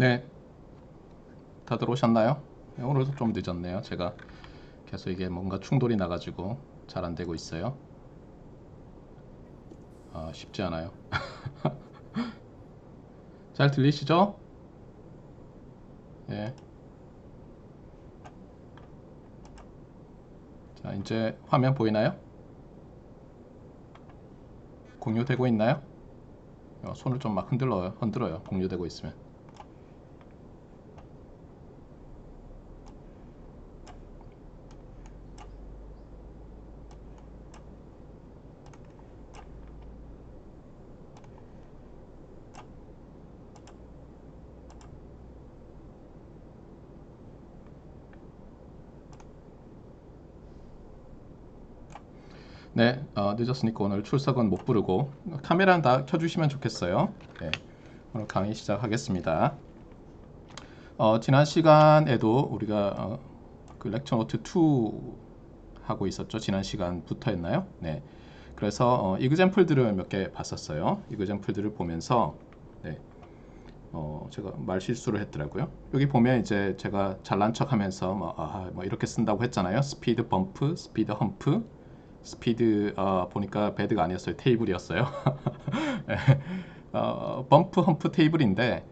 네, 다들 오셨나요? 네, 오늘도 좀 늦었네요. 제가 계속 이게 뭔가 충돌이 나가지고 잘 안 되고 있어요. 쉽지 않아요. 잘 들리시죠? 예. 자, 이제 화면 보이나요? 공유되고 있나요? 손을 좀 막 흔들어요. 공유되고 있으면. 네, 늦었으니까 오늘 출석은 못 부르고 카메라는 다 켜주시면 좋겠어요. 네, 오늘 강의 시작하겠습니다. 지난 시간에도 우리가 그 렉처 노트 2 하고 있었죠. 지난 시간부터 했나요? 네. 그래서 이그젬플들을 몇 개 봤었어요. 이그젬플들을 보면서 네, 제가 말 실수를 했더라고요. 여기 보면 이제 제가 잘난 척하면서 뭐 이렇게 쓴다고 했잖아요. 스피드 범프, 스피드 험프, 스피드 보니까 배드가 아니었어요. 테이블이었어요. 범프, 험프 테이블인데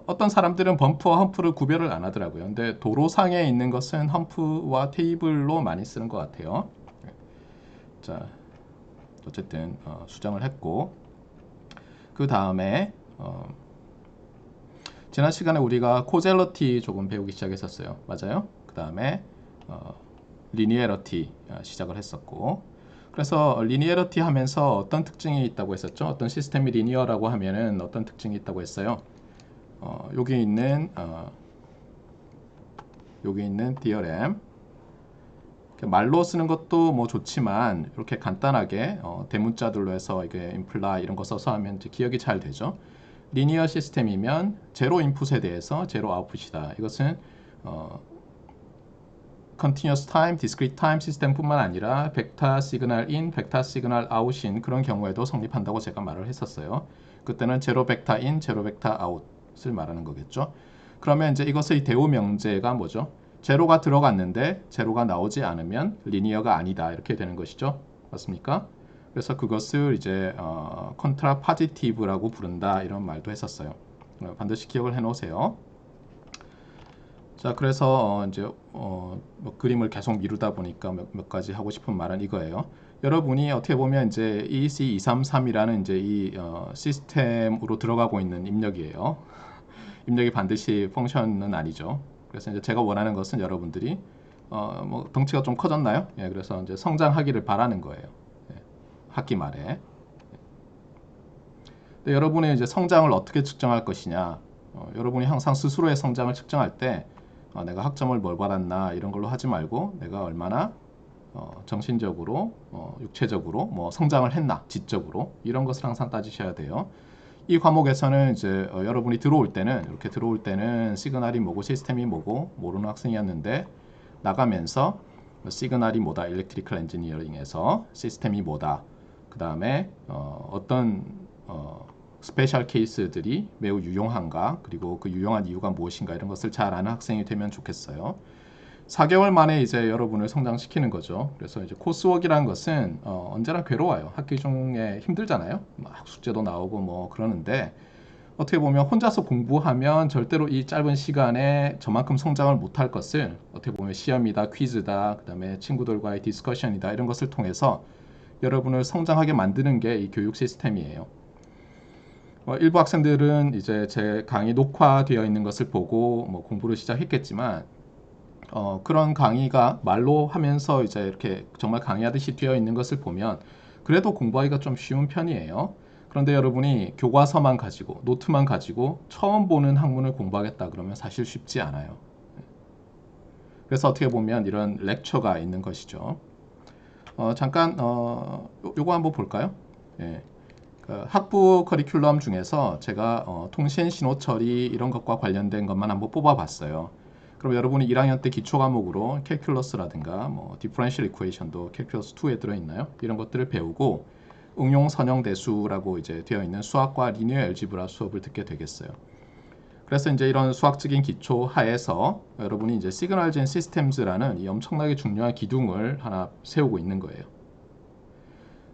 어떤 사람들은 범프와 험프를 구별을 안 하더라고요. 근데 도로상에 있는 것은 험프와 테이블로 많이 쓰는 것 같아요. 자, 어쨌든 수정을 했고 그 다음에 지난 시간에 우리가 코젤러티 조금 배우기 시작했었어요. 맞아요? 그 다음에 리니에러티 시작을 했었고 그래서 리니에러티 하면서 어떤 특징이 있다고 했었죠? 어떤 시스템이 리니어라고 하면은 어떤 특징이 있다고 했어요? 여기 있는 디어램 말로 쓰는 것도 뭐 좋지만 이렇게 간단하게 대문자들로 해서 이게 imply 이런 거 써서 하면 이제 기억이 잘 되죠. 리니어 시스템이면 제로 인풋에 대해서 제로 아웃풋이다. 이것은 continuous time, discrete time 시스템뿐만 아니라 벡터 시그널 인, 벡터 시그널 아웃인 그런 경우에도 성립한다고 제가 말을 했었어요. 그때는 제로 벡터 인, 제로 벡터 아웃을 말하는 거겠죠. 그러면 이제 이것의 대우 명제가 뭐죠? 제로가 들어갔는데 제로가 나오지 않으면 리니어가 아니다 이렇게 되는 것이죠. 맞습니까? 그래서 그것을 이제 컨트라 파지티브라고 부른다 이런 말도 했었어요. 반드시 기억을 해 놓으세요. 자, 그래서 이제 뭐 그림을 계속 미루다 보니까 몇 가지 하고 싶은 말은 이거예요. 여러분이 어떻게 보면 이제 EC233이라는 이제 이 시스템으로 들어가고 있는 입력이에요. 입력이 반드시 펑션은 아니죠. 그래서 이제 제가 원하는 것은 여러분들이 뭐 덩치가 좀 커졌나요? 예, 그래서 이제 성장하기를 바라는 거예요. 예, 학기 말에. 근데 여러분의 이제 성장을 어떻게 측정할 것이냐? 여러분이 항상 스스로의 성장을 측정할 때 내가 학점을 뭘 받았나 이런 걸로 하지 말고 내가 얼마나 정신적으로, 육체적으로 뭐 성장을 했나, 지적으로 이런 것을 항상 따지셔야 돼요. 이 과목에서는 이제 여러분이 들어올 때는 이렇게 들어올 때는 시그널이 뭐고 시스템이 뭐고 모르는 학생이었는데 나가면서 시그널이 뭐다, 일렉트리컬 엔지니어링에서 시스템이 뭐다, 그 다음에 어떤 스페셜 케이스들이 매우 유용한가, 그리고 그 유용한 이유가 무엇인가 이런 것을 잘 아는 학생이 되면 좋겠어요. 4개월 만에 이제 여러분을 성장시키는 거죠. 그래서 이제 코스웍이라는 것은 언제나 괴로워요. 학기 중에 힘들잖아요. 막 숙제도 나오고 뭐 그러는데 어떻게 보면 혼자서 공부하면 절대로 이 짧은 시간에 저만큼 성장을 못할 것을 어떻게 보면 시험이다, 퀴즈다, 그다음에 친구들과의 디스커션이다 이런 것을 통해서 여러분을 성장하게 만드는 게 이 교육 시스템이에요. 일부 학생들은 이제 제 강의 녹화되어 있는 것을 보고 뭐 공부를 시작했겠지만 그런 강의가 말로 하면서 이제 이렇게 정말 강의하듯이 되어 있는 것을 보면 그래도 공부하기가 좀 쉬운 편이에요. 그런데 여러분이 교과서만 가지고 노트만 가지고 처음 보는 학문을 공부하겠다 그러면 사실 쉽지 않아요. 그래서 어떻게 보면 이런 렉처가 있는 것이죠. 잠깐 요거 한번 볼까요? 예. 그 학부 커리큘럼 중에서 제가 통신 신호 처리 이런 것과 관련된 것만 한번 뽑아봤어요. 그럼 여러분이 1학년 때 기초 과목으로 캘큘러스라든가 뭐 디퍼런셜 이퀘이션도 캘큘러스 2에 들어있나요? 이런 것들을 배우고 응용 선형 대수라고 이제 되어 있는 수학과 리니어 엘지브라 수업을 듣게 되겠어요. 그래서 이제 이런 수학적인 기초 하에서 여러분이 이제 시그널 젠 시스템즈라는 이 엄청나게 중요한 기둥을 하나 세우고 있는 거예요.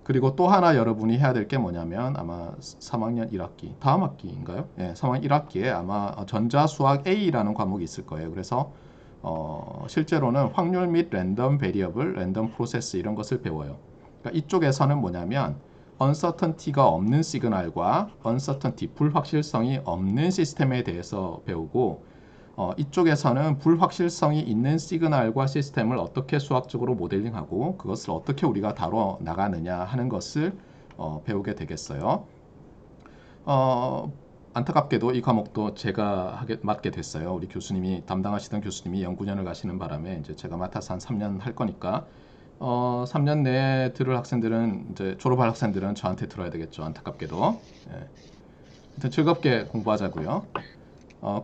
그리고 또 하나 여러분이 해야 될 게 뭐냐면 아마 3학년 1학기, 다음 학기인가요? 예, 3학년 1학기에 아마 전자수학 A라는 과목이 있을 거예요. 그래서 실제로는 확률 및 랜덤 베리어블, 랜덤 프로세스 이런 것을 배워요. 그러니까 이쪽에서는 뭐냐면 uncertainty가 없는 시그널과 uncertainty, 불확실성이 없는 시스템에 대해서 배우고 이쪽에서는 불확실성이 있는 시그널과 시스템을 어떻게 수학적으로 모델링하고 그것을 어떻게 우리가 다뤄 나가느냐 하는 것을 배우게 되겠어요. 안타깝게도 이 과목도 제가 맡게 됐어요. 우리 교수님이 담당하시던 교수님이 연구년을 가시는 바람에 이제 제가 맡아서 한 3년 할 거니까 3년 내에 들을 학생들은 이제 졸업할 학생들은 저한테 들어야 되겠죠. 안타깝게도. 예. 하여튼 즐겁게 공부하자고요.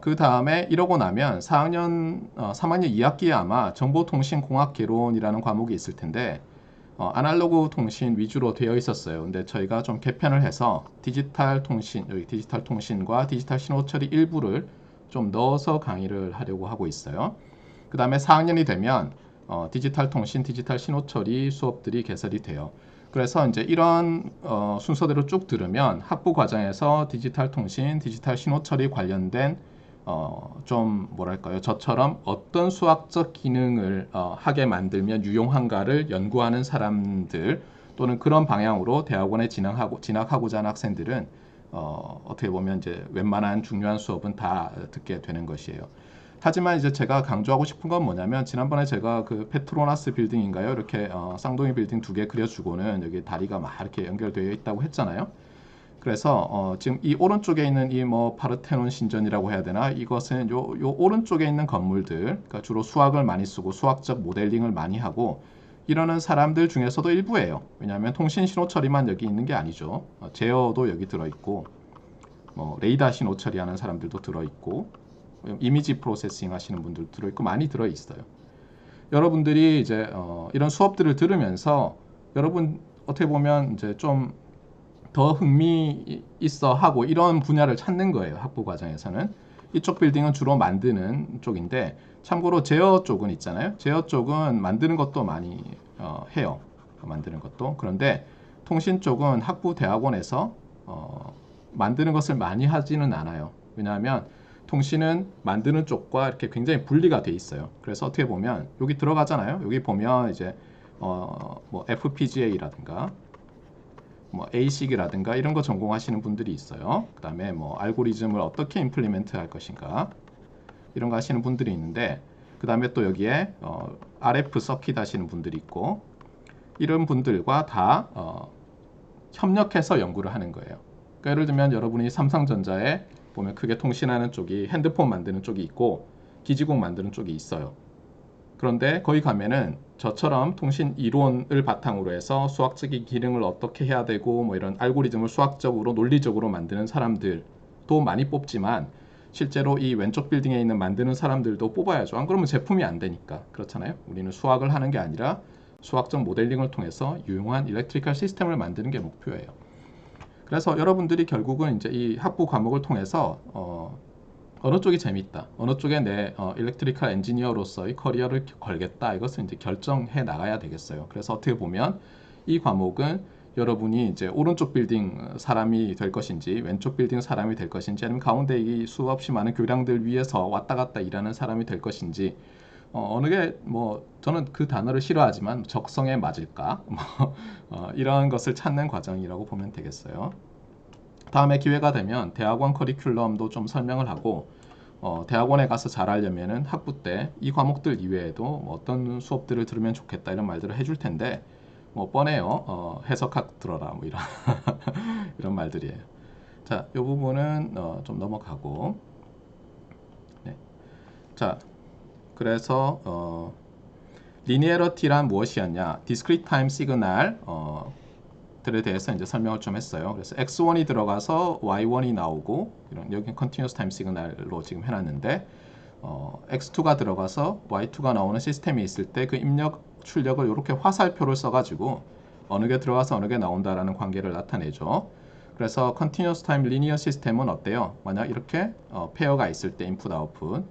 그 다음에 이러고 나면 3학년 2학기에 아마 정보통신공학개론이라는 과목이 있을 텐데 아날로그 통신 위주로 되어 있었어요. 근데 저희가 좀 개편을 해서 디지털 통신, 여기 디지털 통신과 디지털 신호 처리 일부를 좀 넣어서 강의를 하려고 하고 있어요. 그 다음에 4학년이 되면 디지털 통신, 디지털 신호 처리 수업들이 개설이 돼요. 그래서 이제 이런 순서대로 쭉 들으면 학부 과정에서 디지털 통신, 디지털 신호 처리 관련된 좀 뭐랄까요, 저처럼 어떤 수학적 기능을 하게 만들면 유용한가를 연구하는 사람들 또는 그런 방향으로 대학원에 진학하고자 하는 학생들은 어떻게 보면 이제 웬만한 중요한 수업은 다 듣게 되는 것이에요. 하지만 이제 제가 강조하고 싶은 건 뭐냐면 지난번에 제가 그 페트로나스 빌딩인가요? 이렇게 쌍둥이 빌딩 2개 그려주고는 여기 다리가 막 이렇게 연결되어 있다고 했잖아요. 그래서 지금 이 오른쪽에 있는 이 뭐 파르테논 신전이라고 해야 되나? 이것은 요 오른쪽에 있는 건물들, 그러니까 주로 수학을 많이 쓰고 수학적 모델링을 많이 하고 이러는 사람들 중에서도 일부예요. 왜냐하면 통신 신호 처리만 여기 있는 게 아니죠. 제어도 여기 들어있고, 뭐 레이더 신호 처리하는 사람들도 들어있고, 이미지 프로세싱 하시는 분들도 들어있고 많이 들어있어요. 여러분들이 이제 이런 수업들을 들으면서 여러분 어떻게 보면 이제 좀 더 흥미 있어 하고 이런 분야를 찾는 거예요. 학부 과정에서는. 이쪽 빌딩은 주로 만드는 쪽인데 참고로 제어 쪽은 있잖아요. 제어 쪽은 만드는 것도 많이 해요. 만드는 것도. 그런데 통신 쪽은 학부 대학원에서 만드는 것을 많이 하지는 않아요. 왜냐하면 통신은 만드는 쪽과 이렇게 굉장히 분리가 돼 있어요. 그래서 어떻게 보면 여기 들어가잖아요. 여기 보면 이제 뭐 FPGA라든가 뭐 ASIC이라든가 이런 거 전공하시는 분들이 있어요. 그 다음에 뭐 알고리즘을 어떻게 임플리멘트 할 것인가 이런 거 하시는 분들이 있는데 그 다음에 또 여기에 RF 서킷 하시는 분들이 있고 이런 분들과 다 협력해서 연구를 하는 거예요. 그러니까 예를 들면 여러분이 삼성전자에 보면 크게 통신하는 쪽이 핸드폰 만드는 쪽이 있고 기지국 만드는 쪽이 있어요. 그런데 거기 가면은 저처럼 통신 이론을 바탕으로 해서 수학적인 기능을 어떻게 해야 되고 뭐 이런 알고리즘을 수학적으로 논리적으로 만드는 사람들도 많이 뽑지만 실제로 이 왼쪽 빌딩에 있는 만드는 사람들도 뽑아야죠. 안 그러면 제품이 안 되니까. 그렇잖아요. 우리는 수학을 하는 게 아니라 수학적 모델링을 통해서 유용한 일렉트리컬 시스템을 만드는 게 목표예요. 그래서 여러분들이 결국은 이제 이 학부 과목을 통해서 어느 쪽이 재밌다, 어느 쪽에 내 일렉트리컬 엔지니어로서의 커리어를 걸겠다, 이것을 이제 결정해 나가야 되겠어요. 그래서 어떻게 보면 이 과목은 여러분이 이제 오른쪽 빌딩 사람이 될 것인지 왼쪽 빌딩 사람이 될 것인지 아니면 가운데 이 수없이 많은 교량들 위에서 왔다 갔다 일하는 사람이 될 것인지 어느 게 뭐 저는 그 단어를 싫어하지만 적성에 맞을까 이런 것을 찾는 과정이라고 보면 되겠어요. 다음에 기회가 되면 대학원 커리큘럼도 좀 설명을 하고 대학원에 가서 잘하려면은 학부 때 이 과목들 이외에도 뭐 어떤 수업들을 들으면 좋겠다 이런 말들을 해줄 텐데 뭐 뻔해요. 해석학 들어라 뭐 이런 이런 말들이에요. 자, 이 부분은 좀 넘어가고 네. 자, 그래서 리니어리티란 무엇이었냐? 디스크리트 타임 시그널 들에 대해서 이제 설명을 좀 했어요. 그래서 x1이 들어가서 y1이 나오고 이런 여기 컨티뉴어스 타임 시그널로 지금 해놨는데 x2가 들어가서 y2가 나오는 시스템이 있을 때 그 입력 출력을 이렇게 화살표를 써가지고 어느 게 들어가서 어느 게 나온다라는 관계를 나타내죠. 그래서 continuous time linear 시스템은 어때요? 만약 이렇게 페어가 있을 때 인풋 아웃풋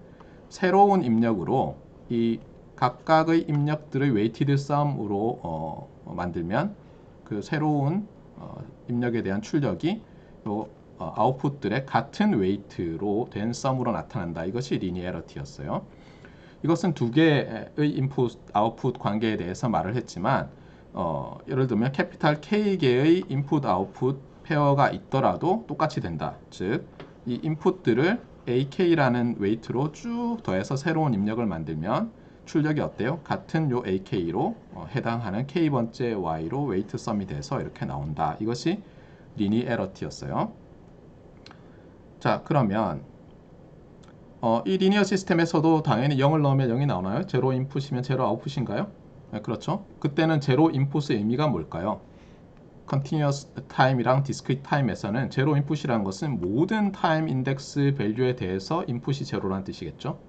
새로운 입력으로 이 각각의 입력들의 웨이티드 썸으로 만들면 그 새로운 입력에 대한 출력이 요 아웃풋들의 같은 웨이트로 된 썸으로 나타난다. 이것이 리니어리티였어요. 이것은 두 개의 인풋 아웃풋 관계에 대해서 말을 했지만 예를 들면 캐피탈 K개의 인풋 아웃풋 페어가 있더라도 똑같이 된다. 즉, 이 인풋들을 AK라는 웨이트로 쭉 더해서 새로운 입력을 만들면 출력이 어때요? 같은 요 AK로 해당하는 K번째 Y로 웨이트 썸이 돼서 이렇게 나온다. 이것이 리니어리티였어요. 자, 그러면 이 리니어 시스템에서도 당연히 0을 넣으면 0이 나오나요? 제로 인풋이면 제로 아웃풋인가요? 네, 그렇죠. 그때는 제로 인풋의 의미가 뭘까요? continuous time이랑 discrete time에서는 제로 인풋이라는 것은 모든 타임 인덱스 밸류에 대해서 인풋이 제로라는 뜻이겠죠.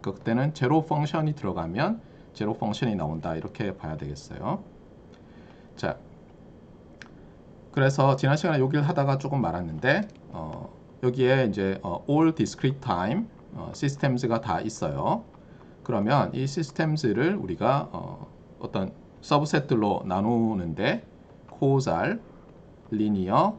그때는 제로 펑션이 들어가면 제로 펑션이 나온다. 이렇게 봐야 되겠어요. 자, 그래서 지난 시간에 여기를 하다가 조금 말았는데 여기에 이제 all discrete time systems가 다 있어요. 그러면 이 systems를 우리가 어떤 서브셋들로 나누는데 causal, linear,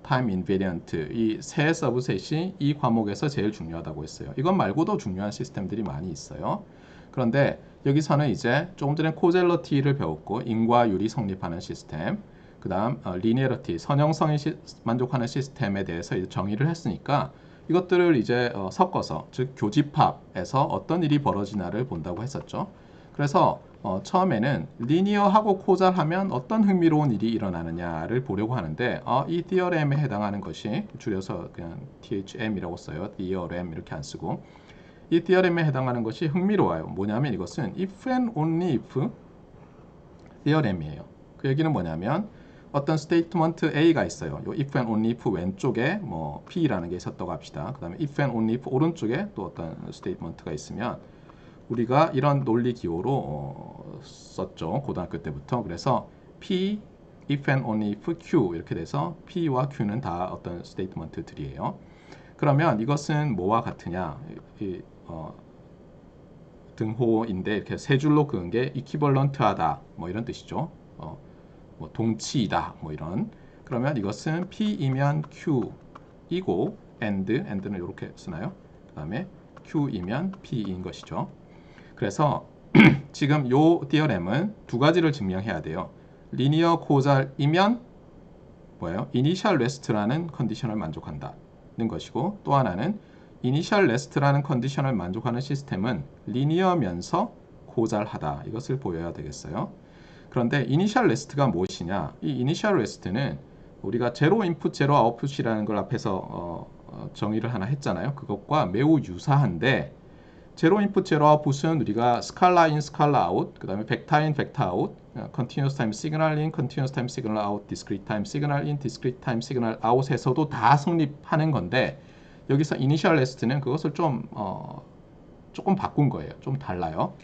time invariant 이 세 서브셋이 이 과목에서 제일 중요하다고 했어요. 이것 말고도 중요한 시스템들이 많이 있어요. 그런데 여기서는 이제 조금 전에 causality를 배웠고 인과율이 성립하는 시스템, 그 다음 linearity, 선형성이 만족하는 시스템에 대해서 이제 정의를 했으니까 이것들을 이제 섞어서 즉 교집합에서 어떤 일이 벌어지나를 본다고 했었죠. 그래서 처음에는 리니어하고 코잘하면 어떤 흥미로운 일이 일어나느냐를 보려고 하는데 이 디어렘에 해당하는 것이 줄여서 그냥 THM이라고 써요. 디어렘 이렇게 안 쓰고 이 디어렘에 해당하는 것이 흥미로워요. 뭐냐면 이것은 if and only if 디어렘이에요. 그 얘기는 뭐냐면 어떤 스테이트먼트 A가 있어요. 요 if and only if 왼쪽에 뭐 P라는 게 있었다고 합시다. 그 다음에 if and only if 오른쪽에 또 어떤 스테이트먼트가 있으면 우리가 이런 논리 기호로 썼죠. 고등학교 때부터. 그래서 P, if and only if Q 이렇게 돼서 P와 Q는 다 어떤 스테이트먼트들이에요. 그러면 이것은 뭐와 같으냐? 등호인데 이렇게 세 줄로 그은 게 이퀴벌런트하다 뭐 이런 뜻이죠. 뭐 동치이다 뭐 이런. 그러면 이것은 P이면 Q이고 and는 이렇게 쓰나요? 그 다음에 Q이면 P인 것이죠. 그래서 지금 요 디어렘은 두 가지를 증명해야 돼요. 리니어 코잘이면 뭐예요? 이니셜 레스트라는 컨디션을 만족한다는 것이고 또 하나는 이니셜 레스트라는 컨디션을 만족하는 시스템은 리니어면서 코잘하다. 이것을 보여야 되겠어요. 그런데 이니셜 레스트가 무엇이냐? 이 이니셜 레스트는 우리가 제로 인풋 제로 아웃풋이라는 걸 앞에서 정의를 하나 했잖아요. 그것과 매우 유사한데 제로 인풋 제로 아웃풋은 우리가 스칼라 인 스칼라 아웃, 그 다음에 벡터 인 벡터 아웃, 컨티뉴어스 타임 시그널 인 컨티뉴어스 타임 시그널 아웃, 디스크리트 타임 시그널 인 디스크리트 타임 시그널 아웃에서도 다 성립하는 건데 여기서 이니셜 레스트는 그것을 좀 조금 바꾼 거예요. 좀 달라요.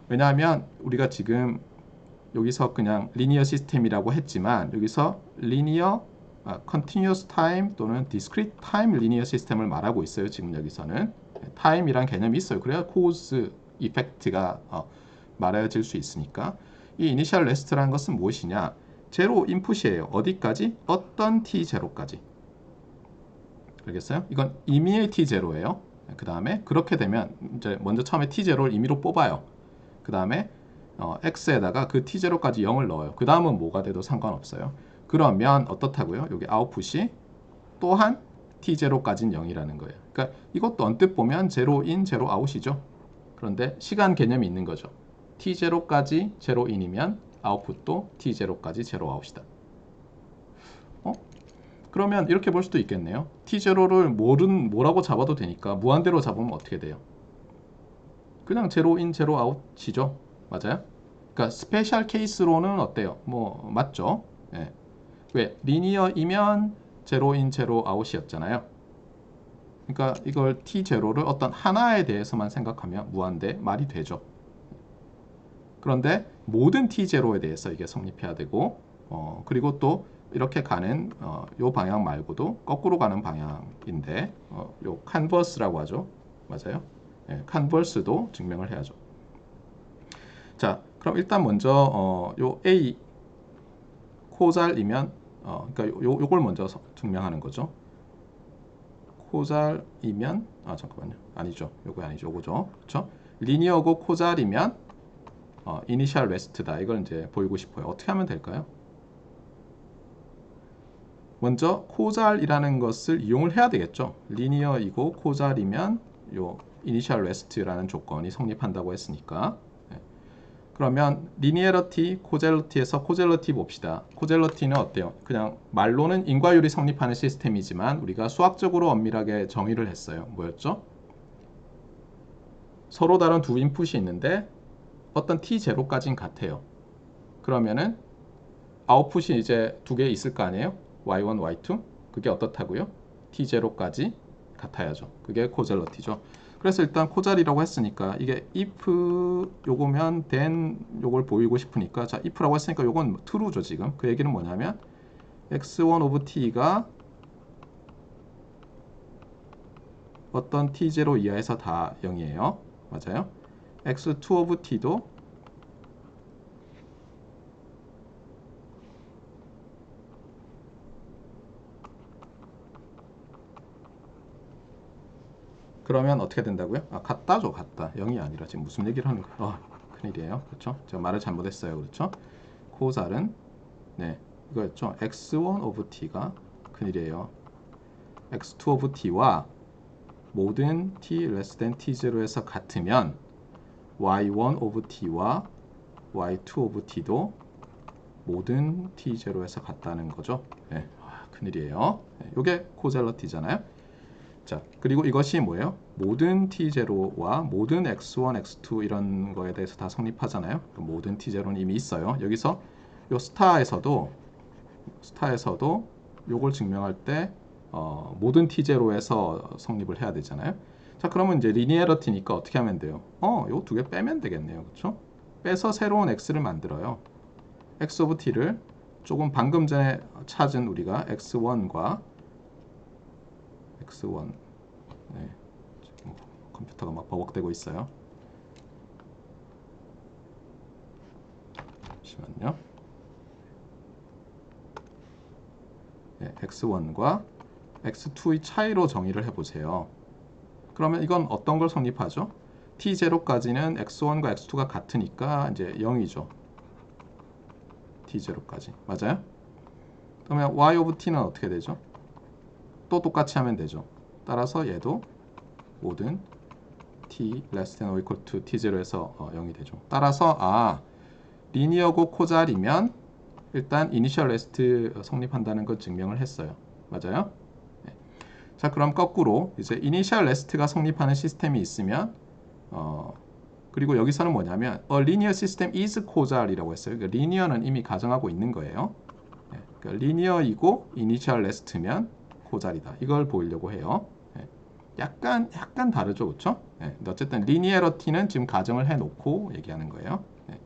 왜냐하면 우리가 지금 여기서 그냥 리니어 시스템이라고 했지만 여기서 리니어 컨티뉴어스 타임 또는 디스크리트 타임 리니어 시스템을 말하고 있어요. 지금 여기서는 타임이란 개념이 있어요. 그래야 코즈 이펙트가 말해질 수 있으니까 이 이니셜 레스트라는 것은 무엇이냐? 제로 인풋이에요. 어디까지? 어떤 t0까지. 알겠어요? 이건 임의의 t0예요. 그 다음에 그렇게 되면 이제 먼저 처음에 t0를 임의로 뽑아요. 그 다음에 x에다가 그 t0까지 0을 넣어요. 그 다음은 뭐가 돼도 상관없어요. 그러면 어떻다고요? 여기 아웃풋이 또한 t0까지는 0이라는 거예요. 그러니까 이것도 언뜻 보면 제로인, 제로아웃이죠. 그런데 시간 개념이 있는 거죠. t0까지 제로인이면 아웃풋도 t0까지 제로아웃이다. 그러면 이렇게 볼 수도 있겠네요. t0를 뭐라고 잡아도 되니까 무한대로 잡으면 어떻게 돼요? 그냥 제로인, 제로아웃이죠. 맞아요? 그러니까 스페셜 케이스로는 어때요? 뭐 맞죠? 예. 왜? 리니어이면 제로인, 제로아웃이었잖아요. 그러니까 이걸 t0를 어떤 하나에 대해서만 생각하면 무한대 말이 되죠. 그런데 모든 t0에 대해서 이게 성립해야 되고 그리고 또 이렇게 가는 요 방향 말고도 거꾸로 가는 방향인데 요 컨버스라고 하죠. 맞아요? 예, 컨버스도 증명을 해야죠. 자, 그럼 일단 먼저 요 A 코잘이면 그러니까 요걸 먼저 증명하는 거죠. 코잘이면 잠깐만요. 아니죠. 요거 아니죠. 요거죠. 그렇죠? 리니어고 코잘이면 이니셜 레스트다. 이걸 이제 보이고 싶어요. 어떻게 하면 될까요? 먼저 코잘이라는 것을 이용을 해야 되겠죠. 리니어이고 코잘이면 요 이니셜 레스트라는 조건이 성립한다고 했으니까. 그러면 리니어리티, 코젤러티에서 코젤러티 봅시다. 코젤러티는 어때요? 그냥 말로는 인과율이 성립하는 시스템이지만 우리가 수학적으로 엄밀하게 정의를 했어요. 뭐였죠? 서로 다른 두 인풋이 있는데 어떤 t0까지는 같아요. 그러면은 아웃풋이 이제 두 개 있을 거 아니에요? y1, y2. 그게 어떻다고요? t0까지 같아야죠. 그게 코젤러티죠. 그래서 일단 코잘이라고 했으니까 이게 if 요거면 then 요걸 보이고 싶으니까 자 if라고 했으니까 요건 true죠 지금. 그 얘기는 뭐냐면 x1 of t가 어떤 t0 이하에서 다 0이에요. 맞아요? x2 of t도 그러면 어떻게 된다고요? 같다죠, 같다. 0이 아니라 지금 무슨 얘기를 하는 거예요? 큰일이에요. 그렇죠? 제가 말을 잘못했어요. 그렇죠? 코살은 네, 이거였죠. x1 of t가 큰일이에요. x2 of t와 모든 t less than t0에서 같으면 y1 of t와 y2 of t도 모든 t0에서 같다는 거죠. 네, 큰일이에요. 네, 이게 코젤러티잖아요. 자, 그리고 이것이 뭐예요? 모든 t0와 모든 x1, x2 이런 거에 대해서 다 성립하잖아요. 모든 t0는 이미 있어요. 여기서 요 스타에서도 요걸 증명할 때 모든 t0에서 성립을 해야 되잖아요. 자, 그러면 이제 리니어리티니까 어떻게 하면 돼요? 요 두 개 빼면 되겠네요. 그렇죠? 빼서 새로운 x를 만들어요. x of t를 조금 방금 전에 찾은 우리가 x1과 x1 네, 지금 컴퓨터가 막 버벅대고 있어요. 잠시만요. 네, x1과 x2의 차이로 정의를 해보세요. 그러면 이건 어떤 걸 성립하죠? t0까지는 x1과 x2가 같으니까 이제 0이죠. t0까지. 맞아요? 그러면 y of t는 어떻게 되죠? 또 똑같이 하면 되죠. 따라서 얘도 모든 t less than or equal to t0에서 0이 되죠. 따라서 리니어고 코잘이면 일단 이니셜 레스트 성립한다는 걸 증명을 했어요. 맞아요? 네. 자, 그럼 거꾸로 이제 이니셜 레스트가 성립하는 시스템이 있으면 그리고 여기서는 뭐냐면 a linear system is causal이라고 했어요. 그러니까 리니어는 이미 가정하고 있는 거예요. 네. 그러니까 리니어이고 이니셜 레스트면 코잘이다. 이걸 보이려고 해요. 네. 약간 다르죠, 그렇죠? 네. 근데 어쨌든 리니어리티는 지금 가정을 해놓고 얘기하는 거예요. 네.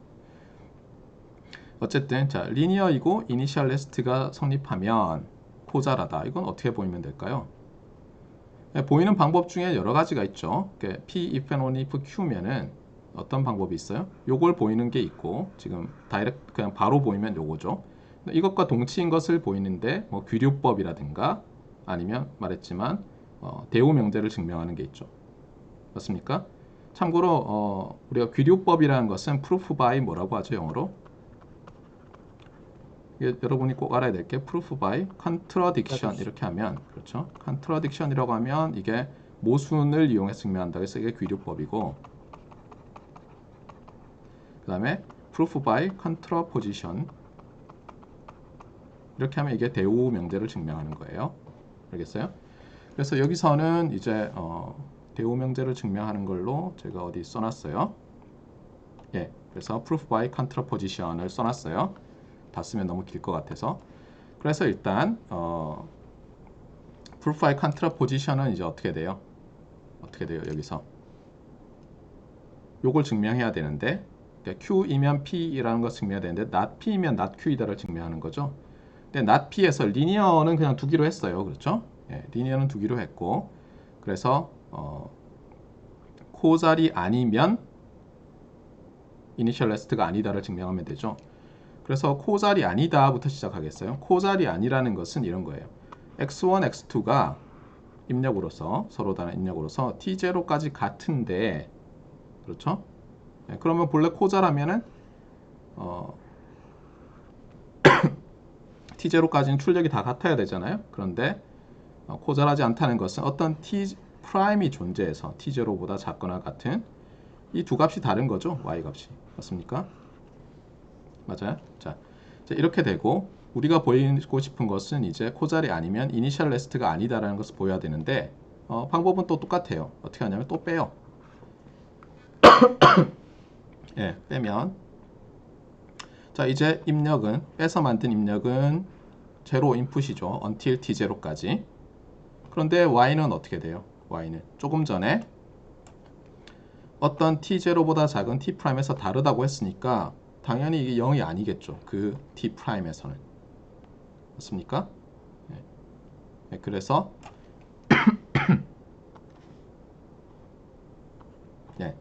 어쨌든 자 리니어이고 이니셜 레스트가 성립하면 코잘하다. 이건 어떻게 보이면 될까요? 네, 보이는 방법 중에 여러 가지가 있죠. P, if and only if Q면은 어떤 방법이 있어요? 요걸 보이는 게 있고 지금 다이렉트 그냥 바로 보이면 요거죠. 이것과 동치인 것을 보이는데 뭐 귀류법이라든가 아니면 말했지만 대우 명제를 증명하는 게 있죠. 맞습니까? 참고로 우리가 귀류법이라는 것은 proof by 뭐라고 하죠 영어로? 여러분이 꼭 알아야 될 게 proof by contradiction 이렇게 하면 그렇죠. contradiction이라고 하면 이게 모순을 이용해서 증명한다. 그래서 이게 귀류법이고 그 다음에 proof by contraposition 이렇게 하면 이게 대우 명제를 증명하는 거예요. 알겠어요? 그래서 여기서는 이제 대우 명제를 증명하는 걸로 제가 어디 써놨어요. 예, 그래서 proof by contraposition을 써놨어요. 다 쓰면 너무 길 것 같아서. 그래서 일단 proof by contraposition은 이제 어떻게 돼요? 여기서 요걸 증명해야 되는데 그러니까 Q이면 P이라는 걸 증명해야 되는데 not P이면 not Q이다를 증명하는 거죠. 근데 not p에서 linear는 그냥 두기로 했어요. 그렇죠? 예, linear는 두기로 했고, 그래서 코자리 아니면 이니셜 레스트가 아니다를 증명하면 되죠. 그래서 코자리 아니다부터 시작하겠어요. 코자리 아니라는 것은 이런 거예요. x1, x2가 입력으로서 서로 다른 입력으로서 t0까지 같은데, 그렇죠? 네, 그러면 본래 코자라면은 t0까지는 출력이 다 같아야 되잖아요. 그런데 코자라지 않다는 것은 어떤 t 프라임이 존재해서 t0보다 작거나 같은 이 두 값이 다른 거죠. y 값이. 맞습니까? 맞아요. 자, 이렇게 되고 우리가 보이고 싶은 것은 이제 코자리 아니면 이니셜 레스트가 아니다라는 것을 보여야 되는데 방법은 또 똑같아요. 어떻게 하냐면 또 빼요. 예, 빼면 자, 이제 입력은 빼서 만든 입력은 제로 인풋이죠. until t0까지. 그런데 y는 어떻게 돼요? y는 조금 전에 어떤 t0보다 작은 t'에서 다르다고 했으니까 당연히 이게 0이 아니겠죠. 그 t'에서는. 맞습니까? 네, 그래서 네,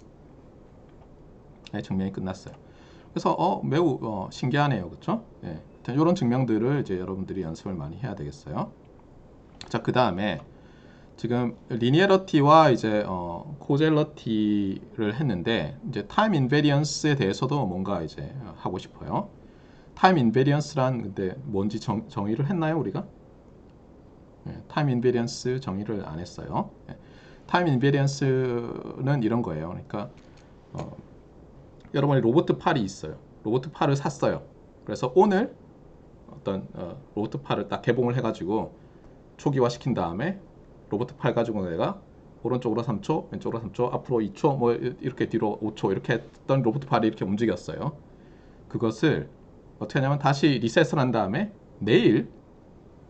증명이 끝났어요. 그래서 매우 신기하네요. 그렇죠? 예. 이런 증명들을 이제 여러분들이 연습을 많이 해야 되겠어요. 자, 그다음에 지금 리니어러티와 이제 코젤러티를 했는데 이제 타임 인베리언스에 대해서도 뭔가 이제 하고 싶어요. 타임 인베리언스란 근데 뭔지 정의를 했나요, 우리가? 예, 타임 인베리언스 정의를 안 했어요. 예. 타임 인베리언스는 이런 거예요. 그러니까 여러분이 로봇 팔이 있어요. 로봇 팔을 샀어요. 그래서 오늘 어떤 로봇 팔을 딱 개봉을 해가지고 초기화 시킨 다음에 로봇 팔 가지고 내가 오른쪽으로 3초, 왼쪽으로 3초, 앞으로 2초, 뭐 이렇게 뒤로 5초 이렇게 했던 로봇 팔이 이렇게 움직였어요. 그것을 어떻게 하냐면 다시 리셋을 한 다음에 내일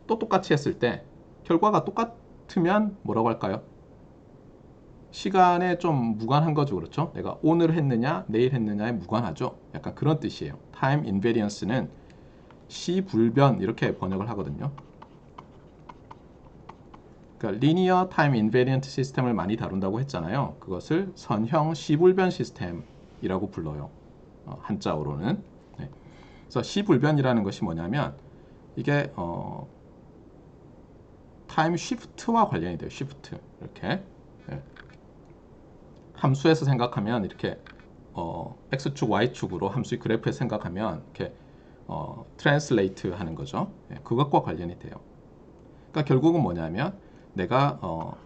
또 똑같이 했을 때 결과가 똑같으면 뭐라고 할까요? 시간에 좀 무관한 거죠. 그렇죠? 내가 오늘 했느냐 내일 했느냐에 무관하죠. 약간 그런 뜻이에요. 타임 인베리언스는 시불변 이렇게 번역을 하거든요. 그러니까 리니어 타임 인베리언트 시스템을 많이 다룬다고 했잖아요. 그것을 선형 시불변 시스템이라고 불러요. 한자어로는. 네. 그래서 시불변이라는 것이 뭐냐면 이게 타임 쉬프트와 관련이 돼요. 쉬프트 이렇게 네. 함수에서 생각하면 이렇게 x축, y축으로 함수의 그래프에서 생각하면 이렇게 트랜슬레이트 하는 거죠. 네. 그것과 관련이 돼요. 그러니까 결국은 뭐냐면 내가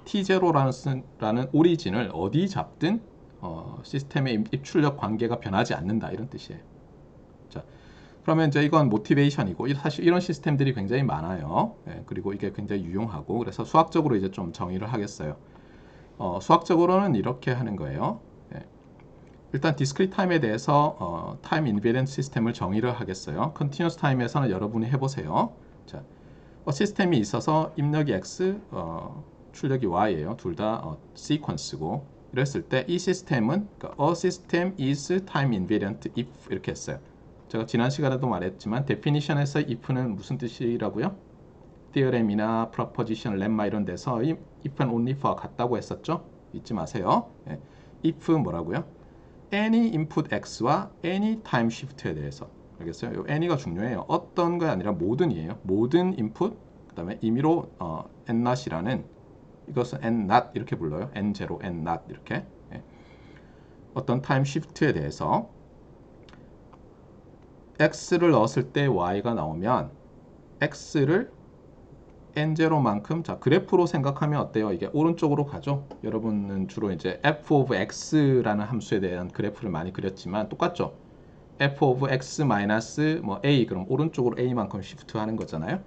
T0라는 오리진을 어디 잡든 시스템의 입출력 관계가 변하지 않는다 이런 뜻이에요. 자, 그러면 이제 이건 모티베이션이고 사실 이런 시스템들이 굉장히 많아요. 예, 그리고 이게 굉장히 유용하고 그래서 수학적으로 이제 좀 정의를 하겠어요. 수학적으로는 이렇게 하는 거예요. 예, 일단 디스크리트 타임에 대해서 타임 인베리언트 시스템을 정의를 하겠어요. 컨티뉴어스 타임에서는 여러분이 해보세요. 자, 시스템이 있어서 입력이 x, 출력이 y예요. 둘 다 시퀀스고 이랬을 때 이 시스템은 그러니까 a system is time invariant if 이렇게 했어요. 제가 지난 시간에도 말했지만 definition에서 if는 무슨 뜻이라고요? theorem이나 proposition, lemma 이런 데서 if and only for와 같다고 했었죠? 잊지 마세요. 예. if 뭐라고요? any input x와 any time shift에 대해서 알겠어요? 요 any가 중요해요. 어떤 게 아니라 모든이에요. 모든 인풋, 그 다음에 임의로 n-not이라는 이것은 n-not 이렇게 불러요. n0, n-not 이렇게 예. 어떤 타임 시프트에 대해서 x를 넣었을 때 y가 나오면 x를 n0만큼 자 그래프로 생각하면 어때요? 이게 오른쪽으로 가죠. 여러분은 주로 이제 f of x라는 함수에 대한 그래프를 많이 그렸지만 똑같죠. f of x 마이너스 뭐 a 그럼 오른쪽으로 a만큼 시프트 하는 거잖아요.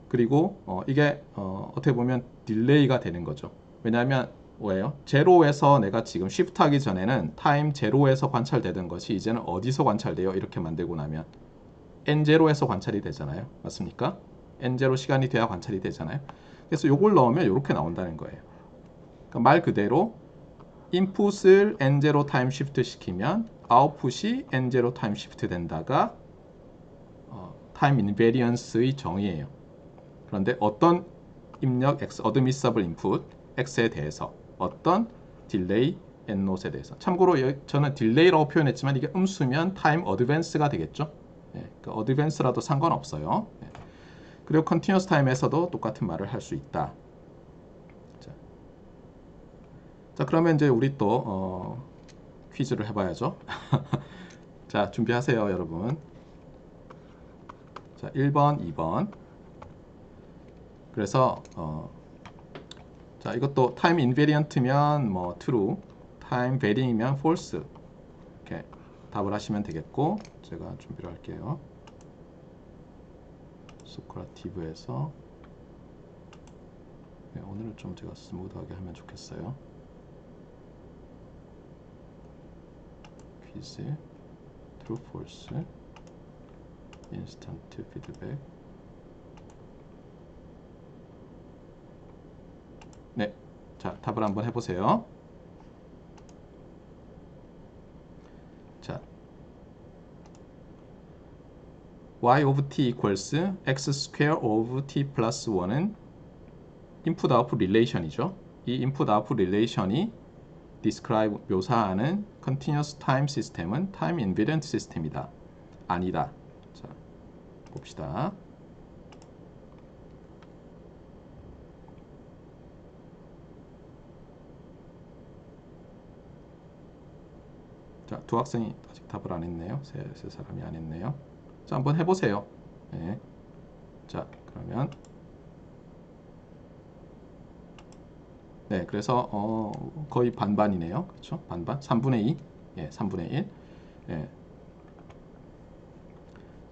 그리고 이게 어떻게 보면 딜레이가 되는 거죠. 왜냐하면 뭐예요? 제로에서 내가 지금 시프트 하기 전에는 타임 제로에서 관찰되던 것이 이제는 어디서 관찰돼요? 이렇게 만들고 나면 n0에서 관찰이 되잖아요. 맞습니까? n0 시간이 돼야 관찰이 되잖아요. 그래서 요걸 넣으면 이렇게 나온다는 거예요. 그러니까 말 그대로 인풋을 n0 타임 시프트 시키면 아웃풋이 n0 타임 시프트 된다가 타임 인베리언스의 정의예요. 그런데 어떤 입력 x, 어드미서블 인풋 x에 대해서 어떤 딜레이 not에 대해서. 참고로 저는 딜레이라고 표현했지만 이게 음수면 타임 어드밴스가 되겠죠. 예, 그 어드밴스라도 상관없어요. 예. 그리고 컨티뉴어스 타임에서도 똑같은 말을 할 수 있다. 자, 그러면 이제 우리 또 퀴즈를 해봐야죠. 자, 준비하세요, 여러분. 자, 1번, 2번. 그래서 자, 이것도 타임 인베리언트면 뭐 true, 타임 베리잉이면 false. 이렇게 답을 하시면 되겠고, 제가 준비를 할게요. 소크라티브에서 네, 오늘은 좀 제가 스무드하게 하면 좋겠어요. 퀴즈, true, false, instant feedback. 네, 자, 답을 한번 해보세요. 자, y of t equals x square of t plus 1은 input output relation이죠. 이 input output relation이 describe 묘사하는 continuous time system은 time invariant system이다. 아니다. 자, 봅시다. 자, 두 학생이 아직 답을 안 했네요. 세 사람이 안 했네요. 자, 한번 해보세요. 네. 자, 그러면 네, 그래서 거의 반반이네요. 그렇죠? 반반? 3분의 2. 예, 3분의 1. 예.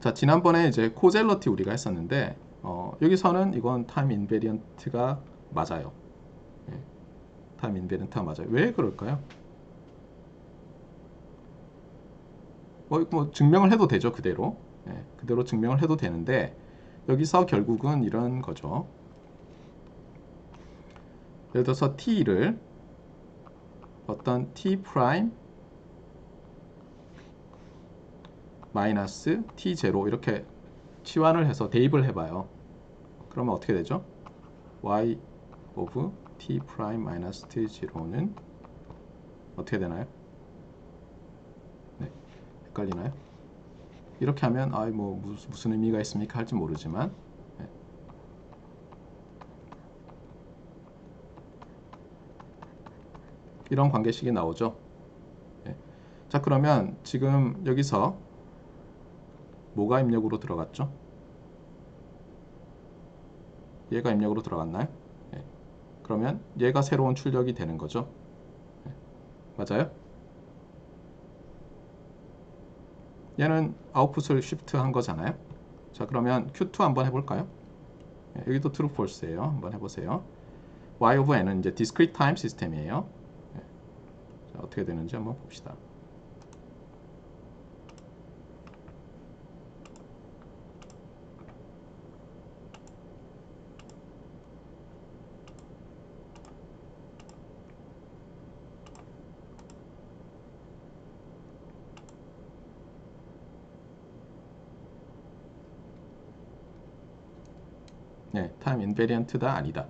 자, 지난번에 이제 코젤러티 우리가 했었는데 여기서는 이건 타임 인베리언트가 맞아요. 예, 타임 인베리언트가 맞아요. 왜 그럴까요? 뭐 증명을 해도 되죠, 그대로. 예, 그대로 증명을 해도 되는데 여기서 결국은 이런 거죠. 예를 들어서 t를 어떤 t 프라임 마이너스 t0 이렇게 치환을 해서 대입을 해봐요. 그러면 어떻게 되죠? y of t 프라임 마이너스 t0는 어떻게 되나요? 네, 헷갈리나요? 이렇게 하면 뭐 무슨 의미가 있습니까? 할지 모르지만 네. 이런 관계식이 나오죠. 네. 자, 그러면 지금 여기서 뭐가 입력으로 들어갔죠? 얘가 입력으로 들어갔나요? 네. 그러면 얘가 새로운 출력이 되는 거죠. 네. 맞아요? 얘는 아웃풋을 쉬프트 한 거잖아요. 자, 그러면 Q2 한번 해볼까요? 네, 여기도 true, false예요. 한번 해보세요. y of n은 이제 discrete time 시스템이에요. 네. 자, 어떻게 되는지 한번 봅시다. 네, time invariant다 아니다.